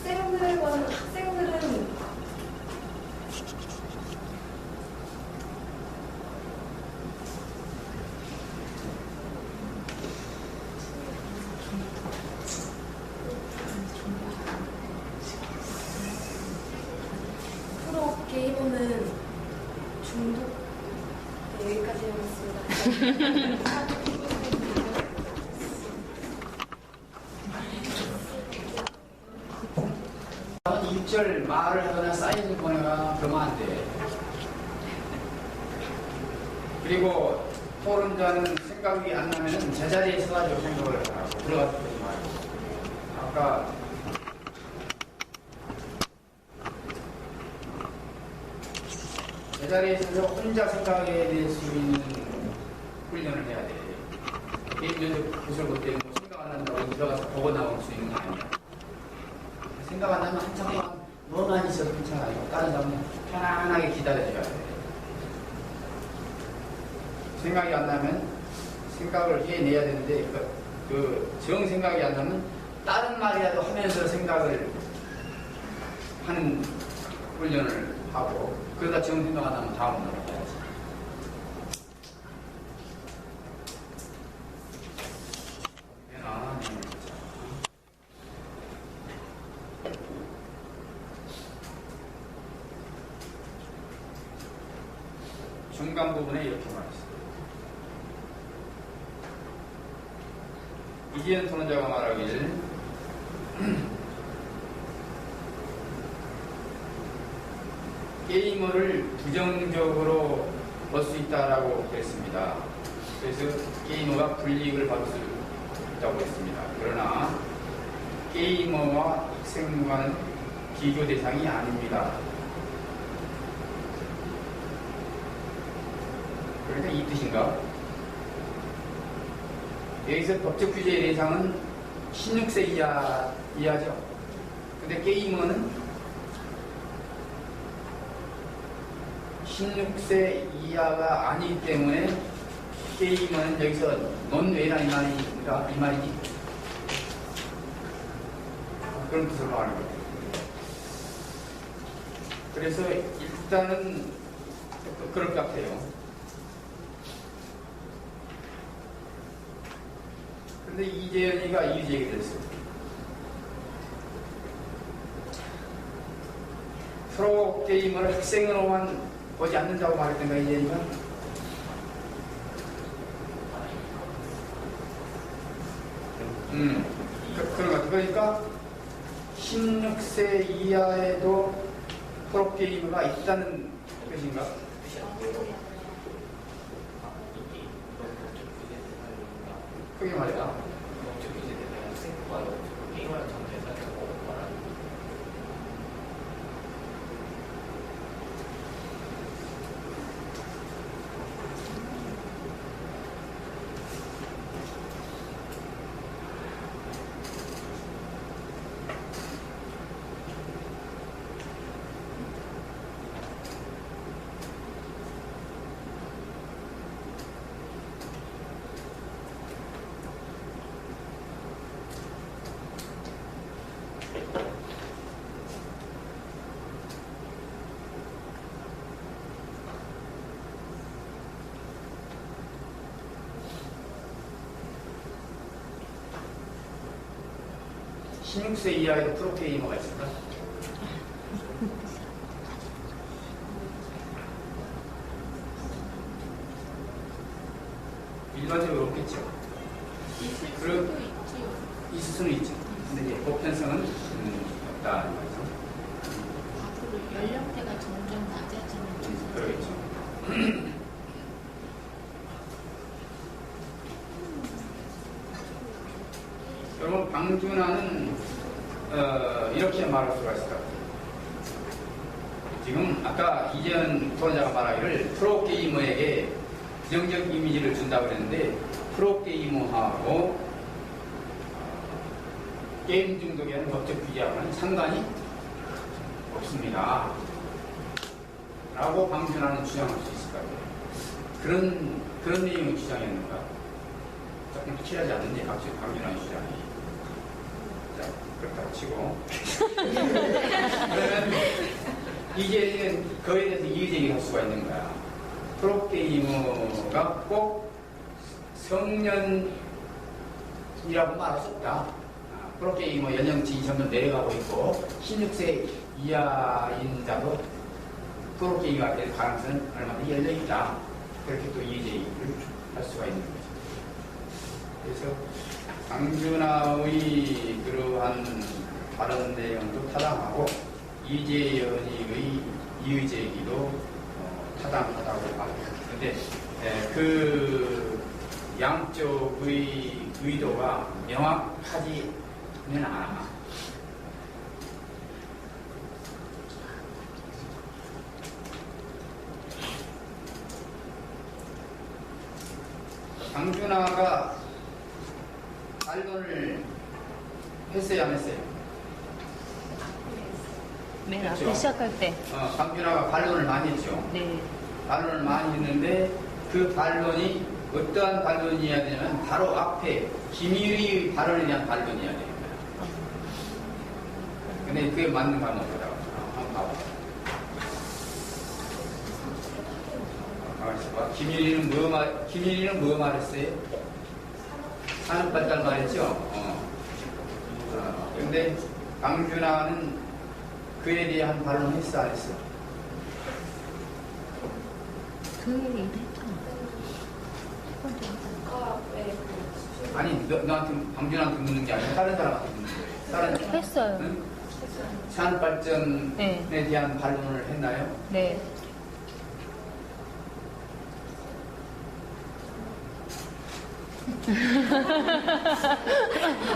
학생들은 프로게이머는 중독. 네, 여기까지 해봤습니다. 입절 말을 하거나 사인을 보내거나 그러면 안 돼. 그리고 토론자는 생각이 안 나면은 제자리에 서가지고 생각을 하고 들어가서 그러지 말고. 아까 제자리에 서서 혼자 생각해낼 수 있는 훈련을 해야 돼. 게임 연습 구슬고 때문에 뭐 생각 안 난다고 들어가서 보고 나올 수 있는 게 아니야. 생각 안 나면 한참 동안 뭐만 있어도 괜찮아요. 다른 사람은 편안하게 기다려줘야 돼. 생각이 안 나면 생각을 해내야 되는데 정 생각이 안 나면 다른 말이라도 하면서 생각을 하는 훈련을 하고 그러다 정 생각 안 나면 다음 넘어가야지. 중간 부분에 이렇게 말했습니다. 이지연 토론자가 말하기를 게이머를 부정적으로 볼 수 있다라고 했습니다. 그래서 게이머가 불이익을 받을 수 있다고 했습니다. 그러나 게이머와 학생과는 비교 대상이 아닙니다. 그러니까 이 뜻인가? 여기서 법적 규제의 대상은 16세 이하죠. 근데 게이머는 16세 이하가 아니기 때문에 게이머는 여기서 논외란 이 말이지. 그런 뜻으로 말하는 거예요. 그래서 일단은 그럴 것 같아요. 근데 이재현이가 이유 제기를 했어요. 프로게이머를 학생으로만 보지 않는다고 말했던가, 이재현이가? 그런 것 같아요. 그러니까 16세 이하에도 프로게이머가 있다는 뜻인가? 그게 말이야. (16세) 이하에도 프로게이머가 있을까? 일반적으로 없겠죠. 있을 수는 있죠. 근데 이제 보편성은 없다. 앞으로 연령대가 점점 낮아지는 추세. 그러겠죠. 여러분 강준하는 이렇게 말할 수가 있을 것 같아요. 지금 아까 이재현 토론자가 말하기를 프로게이머에게 부정적 이미지를 준다고 그랬는데 프로게이머하고 게임 중독에 하는 법적 규제하고는 상관이 없습니다. 라고 강준하는 주장할 수 있을 것 같아요. 그런 내용의 주장이었는가? 조금 확실하지 않는데 강준하는 주장이. 자, 그렇다고 치고. 그러면 이제는 그에 대해서 이의제기할 수가 있는 거야. 프로게이머가 꼭 성년이라고 말할 수 없다. 프로게이머 연령층이 점점 내려가고 있고 16세 이하인 자도 프로게이머가 될 가능성은 얼마나 열려있다. 그렇게 또 이의제기를 할 수가 있는 거죠. 그래서 강준하의 그러한 발언 내용도 타당하고 이재현의 이의제기도 타당하다고 합니다. 그런데 그 양쪽의 의도가 명확하지는 않아. 강준하가 반론을 했어요, 안 했어요? 맨 앞에 그렇죠. 시작할 때. 강준하가 반론을 많이 했죠. 네. 반론을 많이 했는데 그 반론이 어떠한 반론이어야 되냐면 바로 앞에 김일의 발언에 대한 반론이어야 되는 거야. 근데 그게 맞는 반론이라고. 한번 봐봐. 가만히 있어봐. 김일의는 뭐 말했어요? 산업발달 말했죠? 근데 강준하는 그에 대한 반론을 했어, 안 했어? 그 얘기도 했잖아. 아니, 너한테, 강준한테 묻는 게 아니라 다른 사람한테 묻는 거예요. 다른 했어요. 응? 산업발전에 네. 대한 반론을 했나요? 네.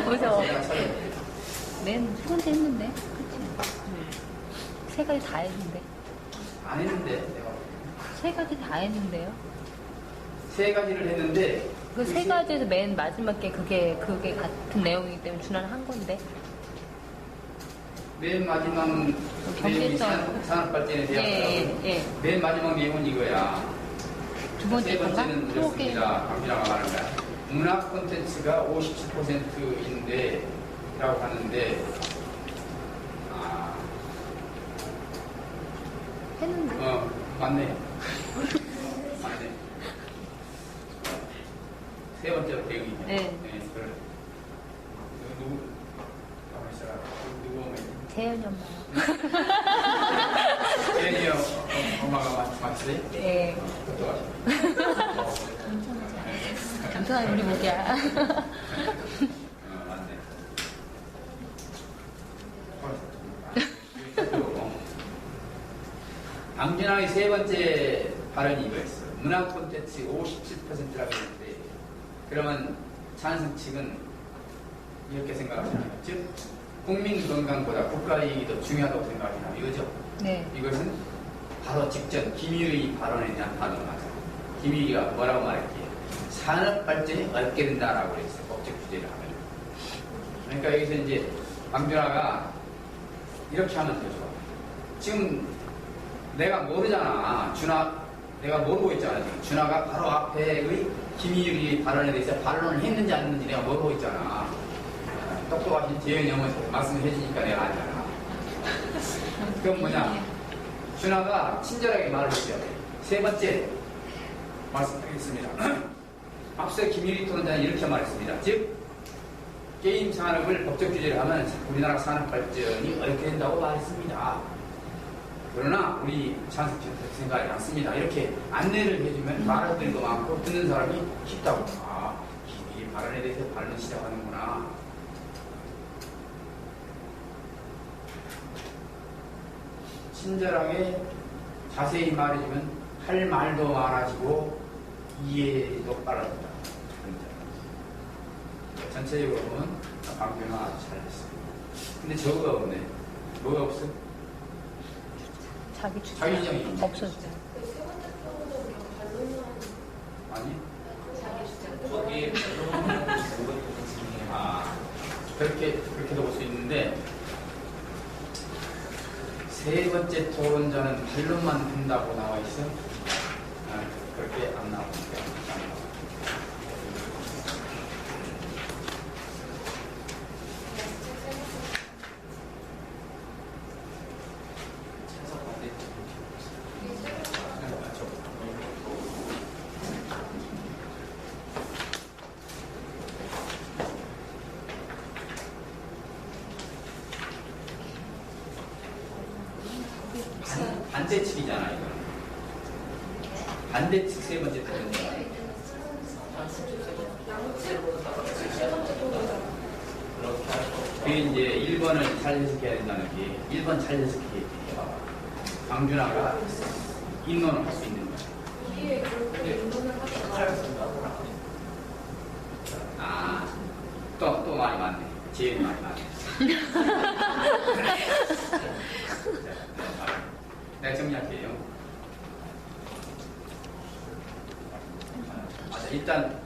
무서워. 제가 찾아볼게요. 맨 세 번째 했는데. 그치? 세 가지 다 했는데. 안 했는데, 내가. 세 가지 다 했는데요. 세 가지를 했는데, 그 세 가지에서 맨 마지막 게 그게 같은 내용이기 때문에 준하는 한 건데. 맨 마지막 내용이 경제성. 산업발전에 대한 예, 거라고. 예. 맨 마지막 내용은 이거야. 두 번째 세 건가? 번째는 이렇습니다. 강준하가 말한 거야. 문학 콘텐츠가 57%인데, 라고 하는데, 했는데. 맞네. 맞네. 세 번째로 대응이. 네. 그래. 누구? 가만히 있어라. 누구 오면. 재현이 엄마. 예은이 엄마가 맞지? 네. 감사한 우리 목이야. 맞네. 강준하의 세 번째 발언이 이거였어. 문화 콘텐츠 57%라고 했는데, 그러면 찬성 측은 이렇게 생각하시나요? 즉, 국민 건강보다 국가 이익이 더 중요하다고 생각하시나요? 이거죠? 네. 이것은 바로 직전 김일의 발언에 대한 반응 맞아요. 김일의가 뭐라고 말했기에 산업 발전이 어렵게 된다라고 그랬어요. 법적 규제를 하면. 그러니까 여기서 이제 강준하가 이렇게 하면 더 좋아. 지금 내가 모르잖아. 내가 모르고 있잖아. 지금 준하가 바로 앞에의 김일의 발언에 대해서 반론을 했는지 안 했는지 내가 모르고 있잖아. 똑똑하신 재현이 형은 말씀해 주니까 내가 알잖아. 그건 뭐냐? 준하가 친절하게 말을 했죠. 세 번째 말씀드리겠습니다. 앞서 김일희 토론자는 이렇게 말했습니다. 즉 게임 산업을 법적 규제를 하면 우리나라 산업 발전이 어렵게 된다고 말했습니다. 그러나 우리 찬성 생각이 않습니다. 이렇게 안내를 해주면 말할 들도 많고 듣는 사람이 쉽다고. 이 발언에 대해서 발언 시작하는구나. 친절하게 자세히 말해주면 할 말도 많아지고 이해도 빨라진다. 전체적으로 보면 강변은 아주 잘했습니다. 근데 저거가 없네. 뭐가 없어? 자기 주장. 자기 주장이 없었죠. 세 번째 표도 그냥 반론만 아니? 자기 주장. 거기에 별로는 뭐가 아, 그렇게도 볼 수 있는데, 세 번째 토론자는 반론만 한다고 나와 있어? 아, 그렇게 안 나오니까. 찬성 반대 반대측이잖아, 이거. 반대측 세 번째 토론자. 세 번째 표도 그렇게 하고 그게 이제 1번을 잘 해석해야 된다는 게 1번 잘 해석해. 강준하가 인론을 할 수 있는 거야. 이게 그렇게 운동을 하다가 아, 또 말이 많네. 제일 말이 많네. 내가 정리할게요. 일단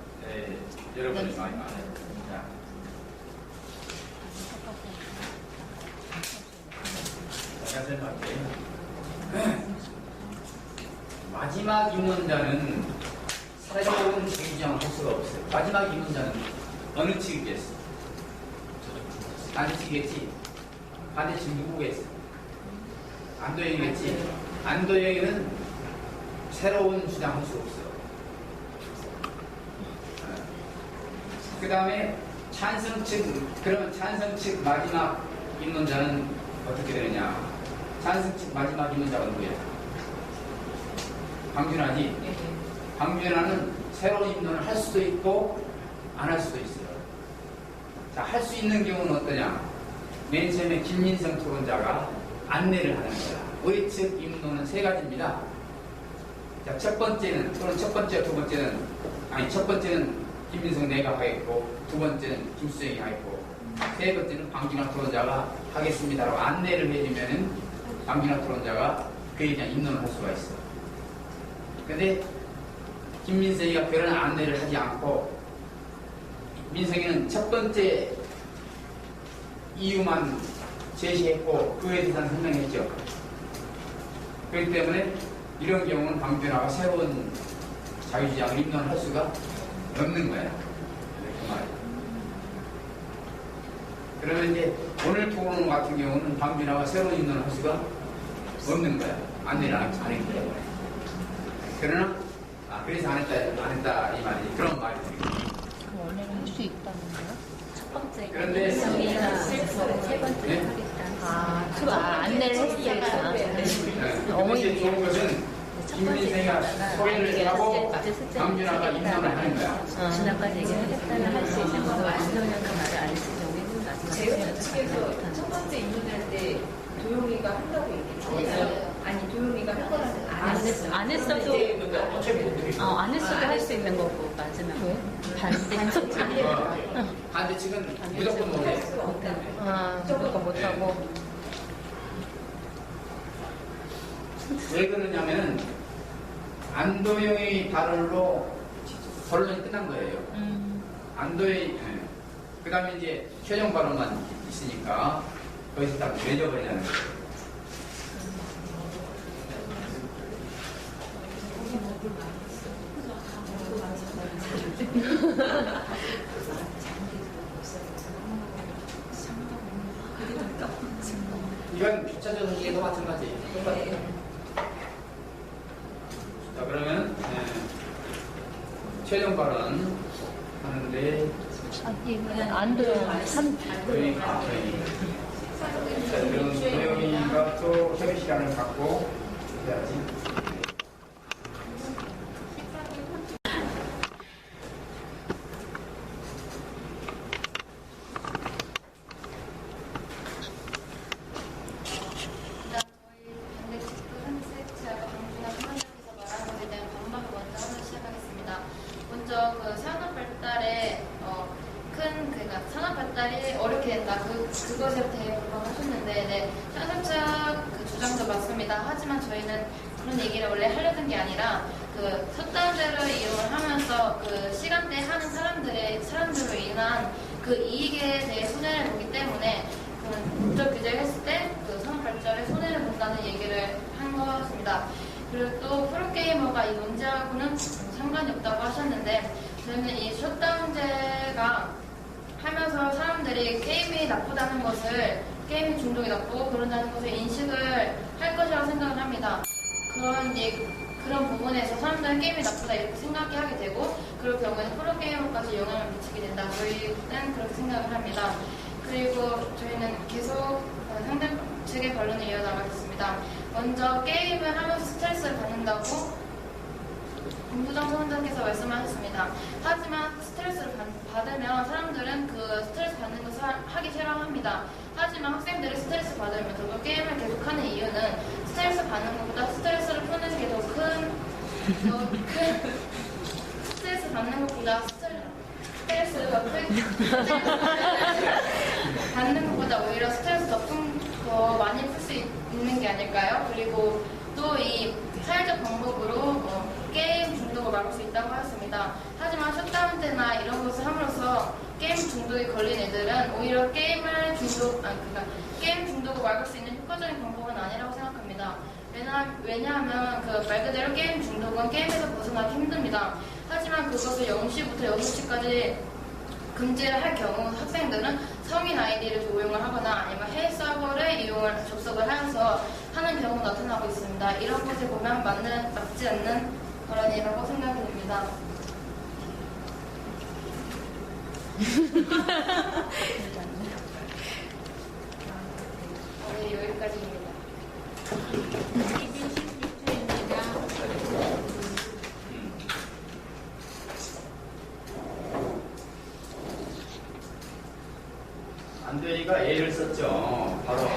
여러분이 많이 많아요. 자. 제가 설명할게요. 마지막 입문자는 새로운 주장을 할 수가 없어요. 마지막 입문자는 어느 측이겠어? 반대측이겠지? 반대측 누구겠어? 안도영이겠지? 안도영이는 새로운 주장을 할 수 없어. 그 다음에 찬성 측, 그러면 찬성 측 마지막 입문자는 어떻게 되느냐? 찬성 측 마지막 입문자가 누구야? 강준하지? 강준하는 새로운 입문을 할 수도 있고 안 할 수도 있어요. 자, 할 수 있는 경우는 어떠냐? 맨 처음에 김민성 토론자가 안내를 하는 거야. 우리 측 입문은 세 가지입니다. 자, 첫 번째는, 또는 첫 번째, 두 번째는, 아니, 첫 번째는 김민성 내가 하겠고, 두 번째는 김수영이 하겠고, 세 번째는 방준하 토론자가 하겠습니다라고 안내를 해주면은 방준하 토론자가 그에 대한 입론을 할 수가 있어. 근데 김민성이가 그런 안내를 하지 않고, 민성이는 첫 번째 이유만 제시했고, 그에 대해서는 설명했죠. 그렇기 때문에 이런 경우는 방준하가 새로운 자유주장을 입론을 할 수가 없는 거야. 그 말이야. 그러면 이제 오늘 토론 같은 경우는 방준하가 새로운 입론을 할 수가 없는 거야. 안내를 안 했기 때문에. 그러나, 그래서 안 했다, 이 말이. 그런 말이 되겠죠. 원래는 할 수 있다는 거야? 첫 번째 그런데 세 번째 네? 하겠다. 안내를 했으니까. 어머니 좋은 것은 김민생이가 소개를 하고 강준하가 입론을 하는 거야. 지난번에 얘기하겠다는 할 수 있는 거 안성현가 말을 안 했을 경우에는 제가 측에서 첫 번째 입문할 때 도용이가 한다고 얘기했어요. 아니 도용이가 할 거라는 안 했어도 안 했어도 할 수 있는 거고 맞으면 왜? 반대측은 무조건 못해. 무조건 못하고 왜 그러냐면은 안도영의 발언으로 결론이 끝난 거예요. 안도의 그 다음에 이제 최종 발언만 있으니까 거기서 딱 내려버리냐는 거예요. 이건 교차적 의미에도 마찬가지. 자, 그러면 최종 발언 하는데 안도영 3 저희 자, 그럼 도영이가 또 협의 시간을 갖고 해야지. 산업 발달에 저는 그런 얘기를 원래 하려던 게 아니라 그 셧다운제를 이용을 하면서 그 시간대에 하는 사람들로 인한 그 이익에 대해 손해를 보기 때문에 그 법적 규제를 했을 때 그 산업 발전에 손해를 본다는 얘기를 한 것 같습니다. 그리고 또 프로게이머가 이 문제하고는 상관이 없다고 하셨는데 저는 이 셧다운제가 하면서 사람들이 게임이 나쁘다는 것을 게임 중독이 나쁘고 그런다는 것을 인식을 할 것이라고 생각을 합니다. 그런 부분에서 사람들은 게임이 나쁘다 이렇게 생각하게 되고 그럴 경우에는 프로게이머까지 영향을 미치게 된다. 저희는 그렇게 생각을 합니다. 그리고 저희는 계속 상대 측의 반론을 이어나가겠습니다. 먼저 게임을 하면서 스트레스를 받는다고 김부정 선생님께서 말씀하셨습니다. 하지만 스트레스를 받으면 사람들은 그 스트레스 받는 것을 하기 싫어합니다. 하지만 학생들이 스트레스 받으면 결국 게임을 계속하는 이유는 스트레스 받는 것보다 스트레스를 푸는 게 더 큰 스트레스 받는 것보다 스트레스가 받는 것보다 오히려 스트레스 더 많이 풀 수 있는 게 아닐까요? 그리고 또 이 사회적 방법으로 게임 중독을 막을 수 있다고 하였습니다. 하지만 셧다운제나 이런 것을 함으로써 게임 중독에 걸린 애들은 오히려 게임 중독을 막을 수 있는 효과적인 방법은 아니라고 생각합니다. 왜냐하면 그 말 그대로 게임 중독은 게임에서 벗어나기 힘듭니다. 하지만 그것을 0시부터 6시까지 금지를 할 경우 학생들은 성인 아이디를 도용을 하거나 아니면 해외 서버를 접속을 하여서 하는 경우가 나타나고 있습니다. 이런 것을 보면 맞지 않는 발언이라고 생각이 됩니다. 네, 여기까지입니다. 안대희가 예를 썼죠. 바로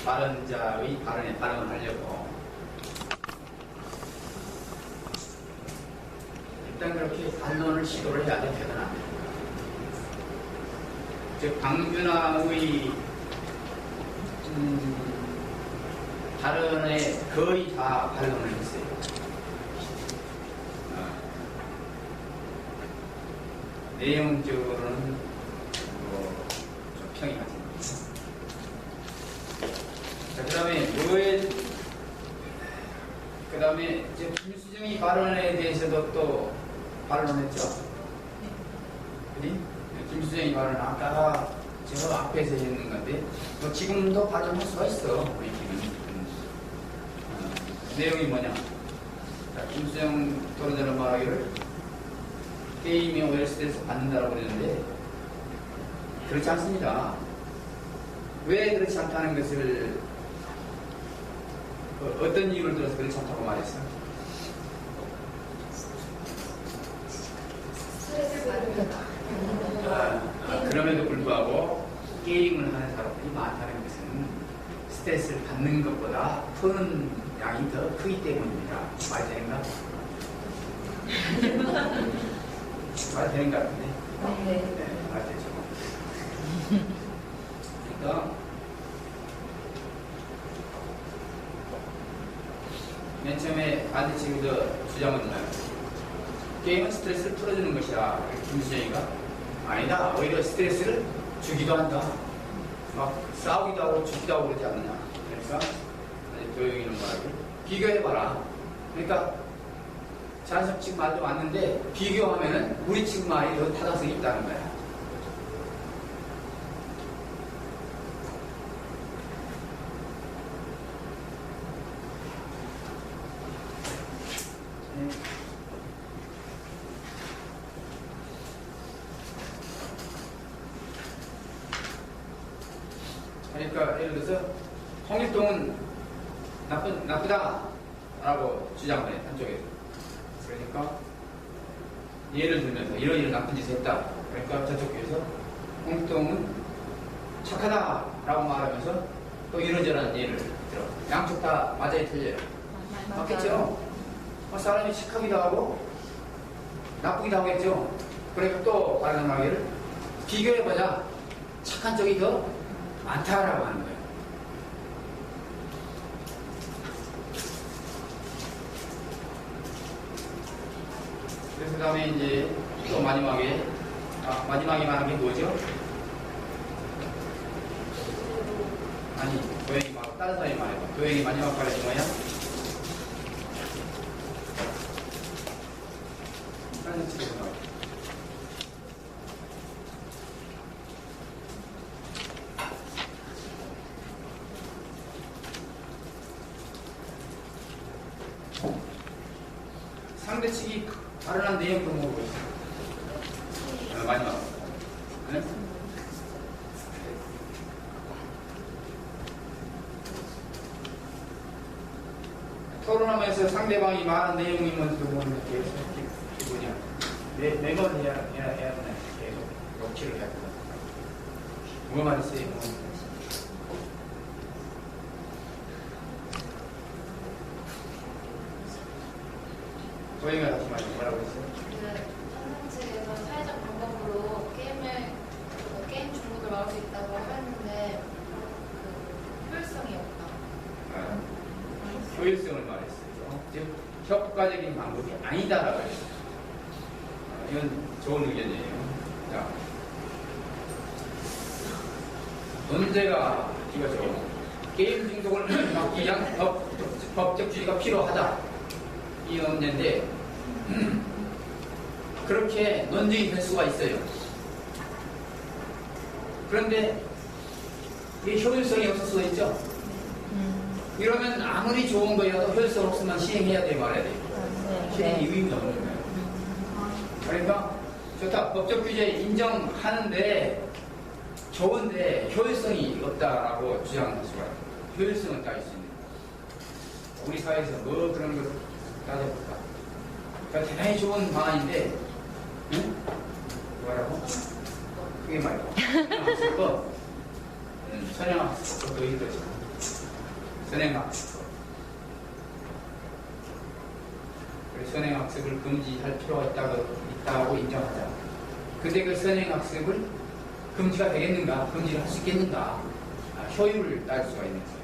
발언자의 발언에 반응을 하려고. 일단 그렇게 반론을 시도를 해야 되거든 안 돼. 즉 강균아의 발언에 거의 다 반론을 했어요. 내용적으로는 좀 평이 같은 겁니다. 자, 그 다음에 김수정이 발언에 대해서도 또 반론했죠. 그니? 김수정이 발언은 아까 제가 앞에서 했는 건데, 뭐 지금도 반론할 수가 있어. 우리 팀은. 내용이 뭐냐? 자, 김수정 토론자는 말하기를 게임이 오히려 스트레스 받는다라고 그러는데, 그렇지 않습니다. 왜 그렇지 않다는 것을 어떤 이유를 들어서 그렇지 않다고 말했어요? 그럼에도 불구하고 게임을 하는 사람들이 많다는 것은 스트레스를 받는 것보다 푸는 양이 더 크기 때문입니다. 말 되는가? 말 되는 것 같은데? 네, 말 되죠. 그러니까 맨 처음에 반대측에서 주장은 게임은 스트레스를 풀어주는 것이야. 김수정이가 아니다. 오히려 스트레스를 주기도 한다. 막 싸우기도 하고 죽기도 하고 그러지 않느냐. 그러니까 도영이는 말하고 비교해봐라. 그러니까 자연스럽 지금 말도 왔는데 비교하면은 우리 측 말이 더 타당성이 있다는 거야. 그러니까 예를 들어서 홍길동은 나쁘다라고 주장을 해 한쪽에서. 그러니까 예를 들면서 이런 나쁜 짓을 했다. 그러니까 저쪽 에서 홍길동은 착하다라고 말하면서 또 이런저런 예를 들어. 양쪽 다 맞아야 틀려요. 맞겠죠? 사람이 착하기도 하고 나쁘기도 하겠죠. 그러니까 또 발언하기를 비교해보자. 착한 쪽이 더 많다라고 하는 거예요. 그래서 다음에 이제 또 마지막에 말한 게 뭐죠? 아니, 도형이 다른 사람이 말해봐. 도형이 마지막 발음이 뭐야? 다른 측에서 나와. 상대 측이 발언한 내용을 모르고 있어. 마지막. 네? 토론하면서 상대방이 말한 내용이 뭔지도 모르는 게 뭐냐. 매번 해야 되나. 계속 녹취를 해야 되나. 뭐 말했어요? 도영이가 다시 뭐라고 했어요? 현장측에서 사회적 방법으로 게임 중독을 막을 수 있다고 하는데 효율성이 없다. 효율성을 말했어요. 즉 효과적인 방법이 아니다라고 했어요. 이건 좋은 의견이에요. 자, 논제가 이거죠. 게임 중독을 막기 위한 법적 주의가 필요하다. 이 논제인데 그렇게 논쟁이 될 수가 있어요. 그런데 이게 효율성이 없을 수가 있죠. 이러면 아무리 좋은 거여도 효율성 없으면 시행해야 돼 말아야 돼. 시행이 의미가 없는 거예요. 그러니까 좋다. 법적 규제 인정하는데 좋은데 효율성이 없다라고 주장할 수가 있어요. 효율성은 따질 수 있는 거예요. 우리 사회에서 뭐 그런 걸 따져볼까? 그러니까 대단히 좋은 방안인데, 응? 뭐라고? 그게 말고. 선행학습법, 더 이거지. 선행학습법. 선행학습을 금지할 필요가 있다고 인정하자. 근데 그 선행학습을 금지가 되겠는가? 금지를 할 수 있겠는가? 효율을 따질 수가 있는 거예요.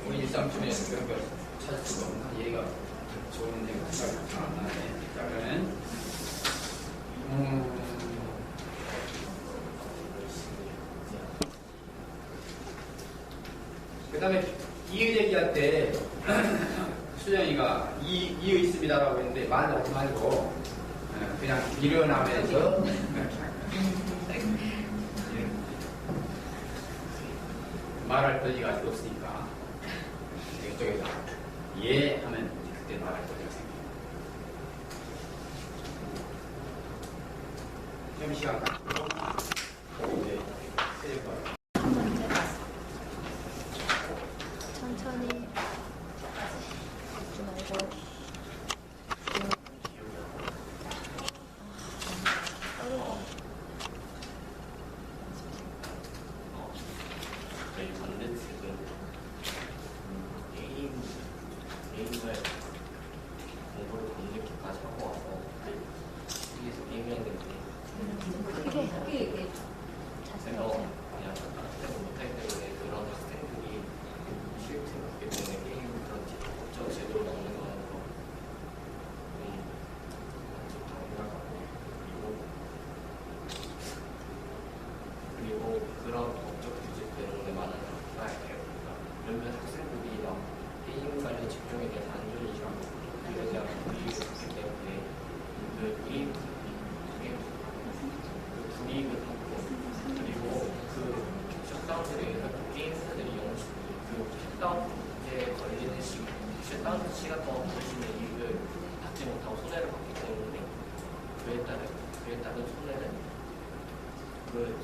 우리 일상중에서 그런 걸 찾을 수가 없나? 얘가 좋은 얘기가 생각이 잘 안 나네. 자, 그러면 그 다음에 이의 제기할 때 수정이가 이의 있습니다라고 했는데 말을 하지 말고 그냥 일어나면서 말할 거리가 아직 없으니까 이쪽에서 예 하면 그때 말할 거리가 생겨요. 시험 시간 이제 세줄 거예요. 한 번째 천천히 좀 말고 저희 반대측은 게임을 공부를 밤늦게까지 하고 와서 여기서 게임했는데 크게 얘기해. 제가 그냥 학생 못하기 때문에 그런 학생들이 실제 받기 때문에 게임 그런 법적 제도를 넣는 거는 좀 안타깝다고 생각하고 그리고 그런 법적 규제 때문에 많은 몇몇 학생들이 막 게임 관련 직종에 대해서 안전 인식하고 그에 대한 불이익을 받기 때문에 그 불이익을 받고 그리고 그 셧다운들에 의해서 게임 회사들이 그 셧다운에 걸리는 셧다운 시간 동안 벌 수 있는 이익을 받지 못하고 손해를 받기 때문에 그에 따른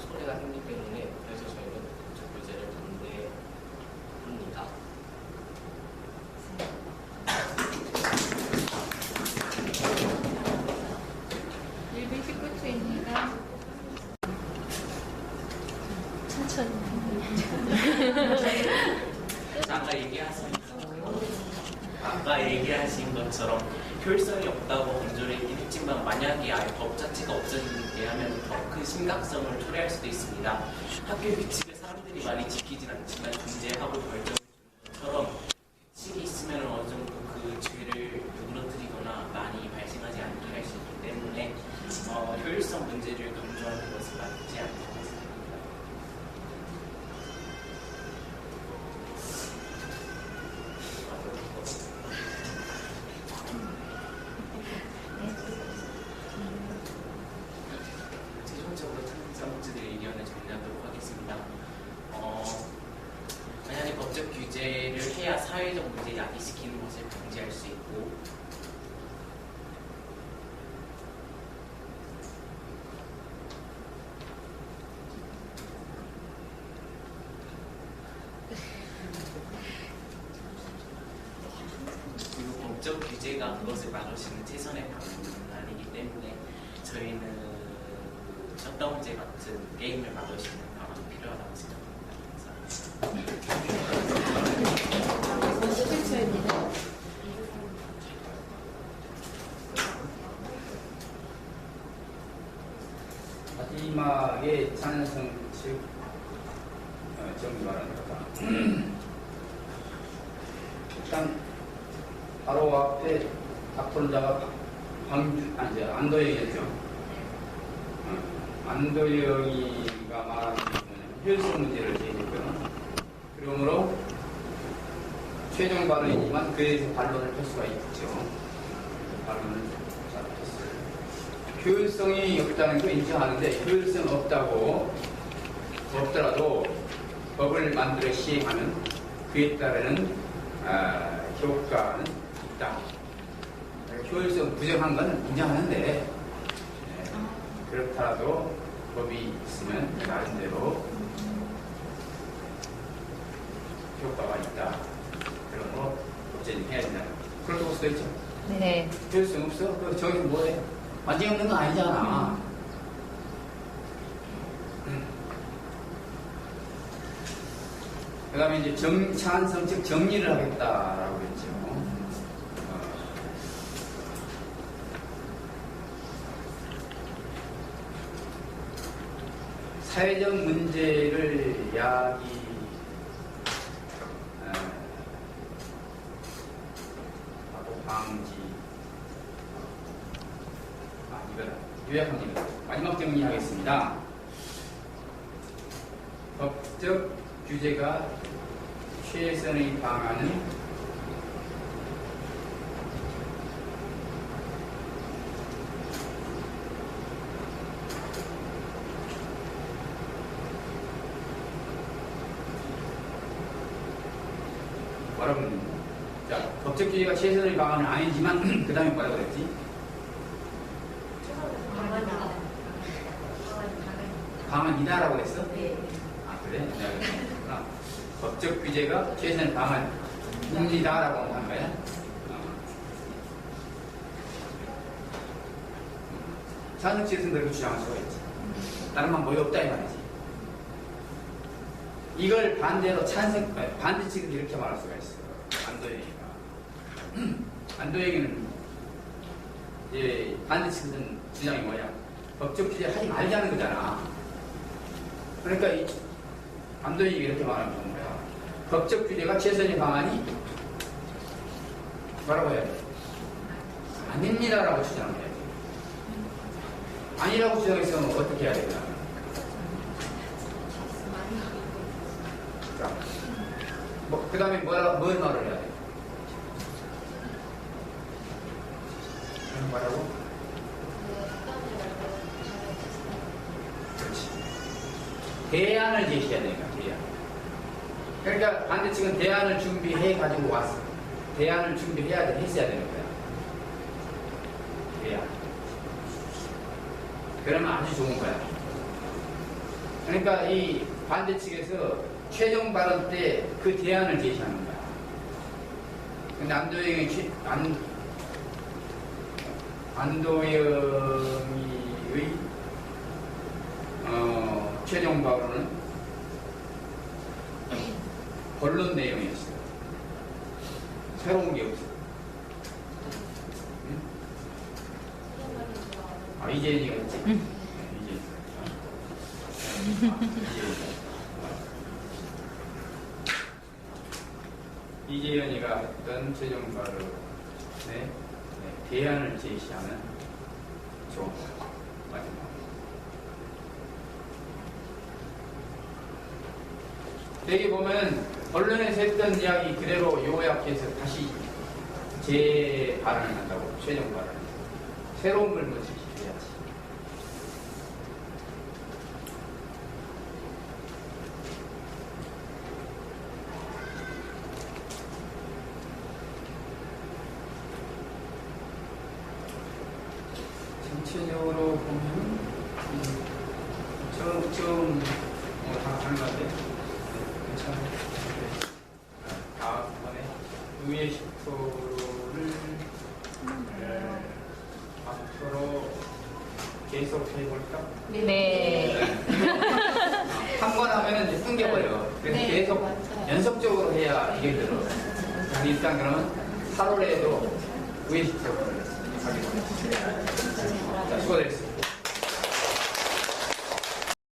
손해가 생기기 때문에 그래서 저희는 법적 규제를 반대합니다. 천천히. 아까 얘기하신 것처럼 효율성이 없다고 강조를 했긴 했지만 만약에 아예 법 자체가 없어지게 하면 더 큰 심각성을 초래할 수도 있습니다. 학교 규칙을 사람들이 많이 지키진 않지만 중재하고 결정을 주는 것처럼 규칙이 있으면 어느 정도 그 죄를 누그러뜨리거나 많이 발생하지 않게 할 수 있기 때문에 효율성 문제를 강조하는 것은 맞지 않는 것 같습니다. 최종적으로 특성지들 의견을 정리하도록 하겠습니다. 만약에 법적 규제를 해야 사회적 문제를 야기시키는 것을 방지할 수 있고 그리고 법적 규제가 그것을 막을 수 있는 최선의 방법은 아니기 때문에 저희는 셧다운제 같은 게임을 막을 수 있는 방안이 필요하다고 생각합니다. 감사합니다. 11초입니다. 마지막에 찬성 측 정리 바랍니다. 일단 바로 앞에 답론자가 안도영이었죠. 안도영이가 말하는 것은 효율성 문제를 제기했고요. 그러므로 최종 발언이지만 그에서 반론을 할 수가 있죠. 반론을 잘 했어요. 효율성이 없다는 거 인정하는데 효율성 없더라도 법을 만들어 시행하면 그에 따르는 효과는 있다. 효율성 부정한 건 인정하는데 그렇더라도 법이 있으면 나름대로 효과가 있다. 그러므로 법제정해야 된다. 그렇게 볼 수도 있죠. 네. 효율성 없어? 그 저기서 뭐해? 완전히 없는 거 아니잖아. 그 다음에 이제 찬성적 정리를 하겠다라고 했죠. 사회적 문제를 하고 방지. 이거다. 요약합니다. 마지막 정리하겠습니다. 법적 규제가 최선의 방안은 여러분, 자, 법적 규제가 최선의 방안은 아니지만 그 다음에 뭐라고 그랬지? 방안이다라고 했어? 네. 아, 그래? 내가 그랬구나. 법적 규제가 최선의 방안입니다라고 한 거야? 찬성 측에서는 그렇게 주장할 수가 있지. 다른 방법이 없다 이 말이지. 이걸 반대로 반대 측은 이렇게 말할 수가 있어. 안도영이는 이제 반대 측은 주장이 뭐냐? 법적 규제 하지 말자는 거잖아. 그러니까 안도영이가 이렇게 말하면 좋은 거야. 법적 규제가 최선의 방안이 뭐라고 해야 돼? 아닙니다라고 주장해야 돼. 아니라고 주장했으면 어떻게 해야 되나? 그 다음에 뭘 말을 해야 돼? 뭐라고? 그렇지. 대안을 제시해야 되니까, 대안. 그러니까 반대측은 대안을 준비해 가지고 왔어. 대안을 준비해야 돼, 했어야 되는 거야. 대안. 그러면 아주 좋은 거야. 그러니까 이 반대측에서 최종 발언 때 그 대안을 제시하는 거야. 안도영의 최종 발언은 본론 내용이었어요. 새로운 게 없어요. 응? 아, 이재현이가 있지? 네, 이재현이가 했던 최종 발언에 대안을 제시하는 좋은 마지막. 여기 보면 언론에서 했던 이야기 그대로 요약해서 다시 재발언을 한다고. 최종 발언. 새로운 걸 뭐 제시해야지. 전체적으로 보면 좀 다 가는 것 같아요. 괜찮아요. 다음번에 의회 10%를 앞으로 계속 해볼까? 네. 한 번 하면 이제 끊겨버려. 그래서 네, 계속 맞아요. 연속적으로 해야 이게 들어. 일단 그러면 8월에도 의회 10%를 하기로 했습니다. 자, 수고하셨습니다.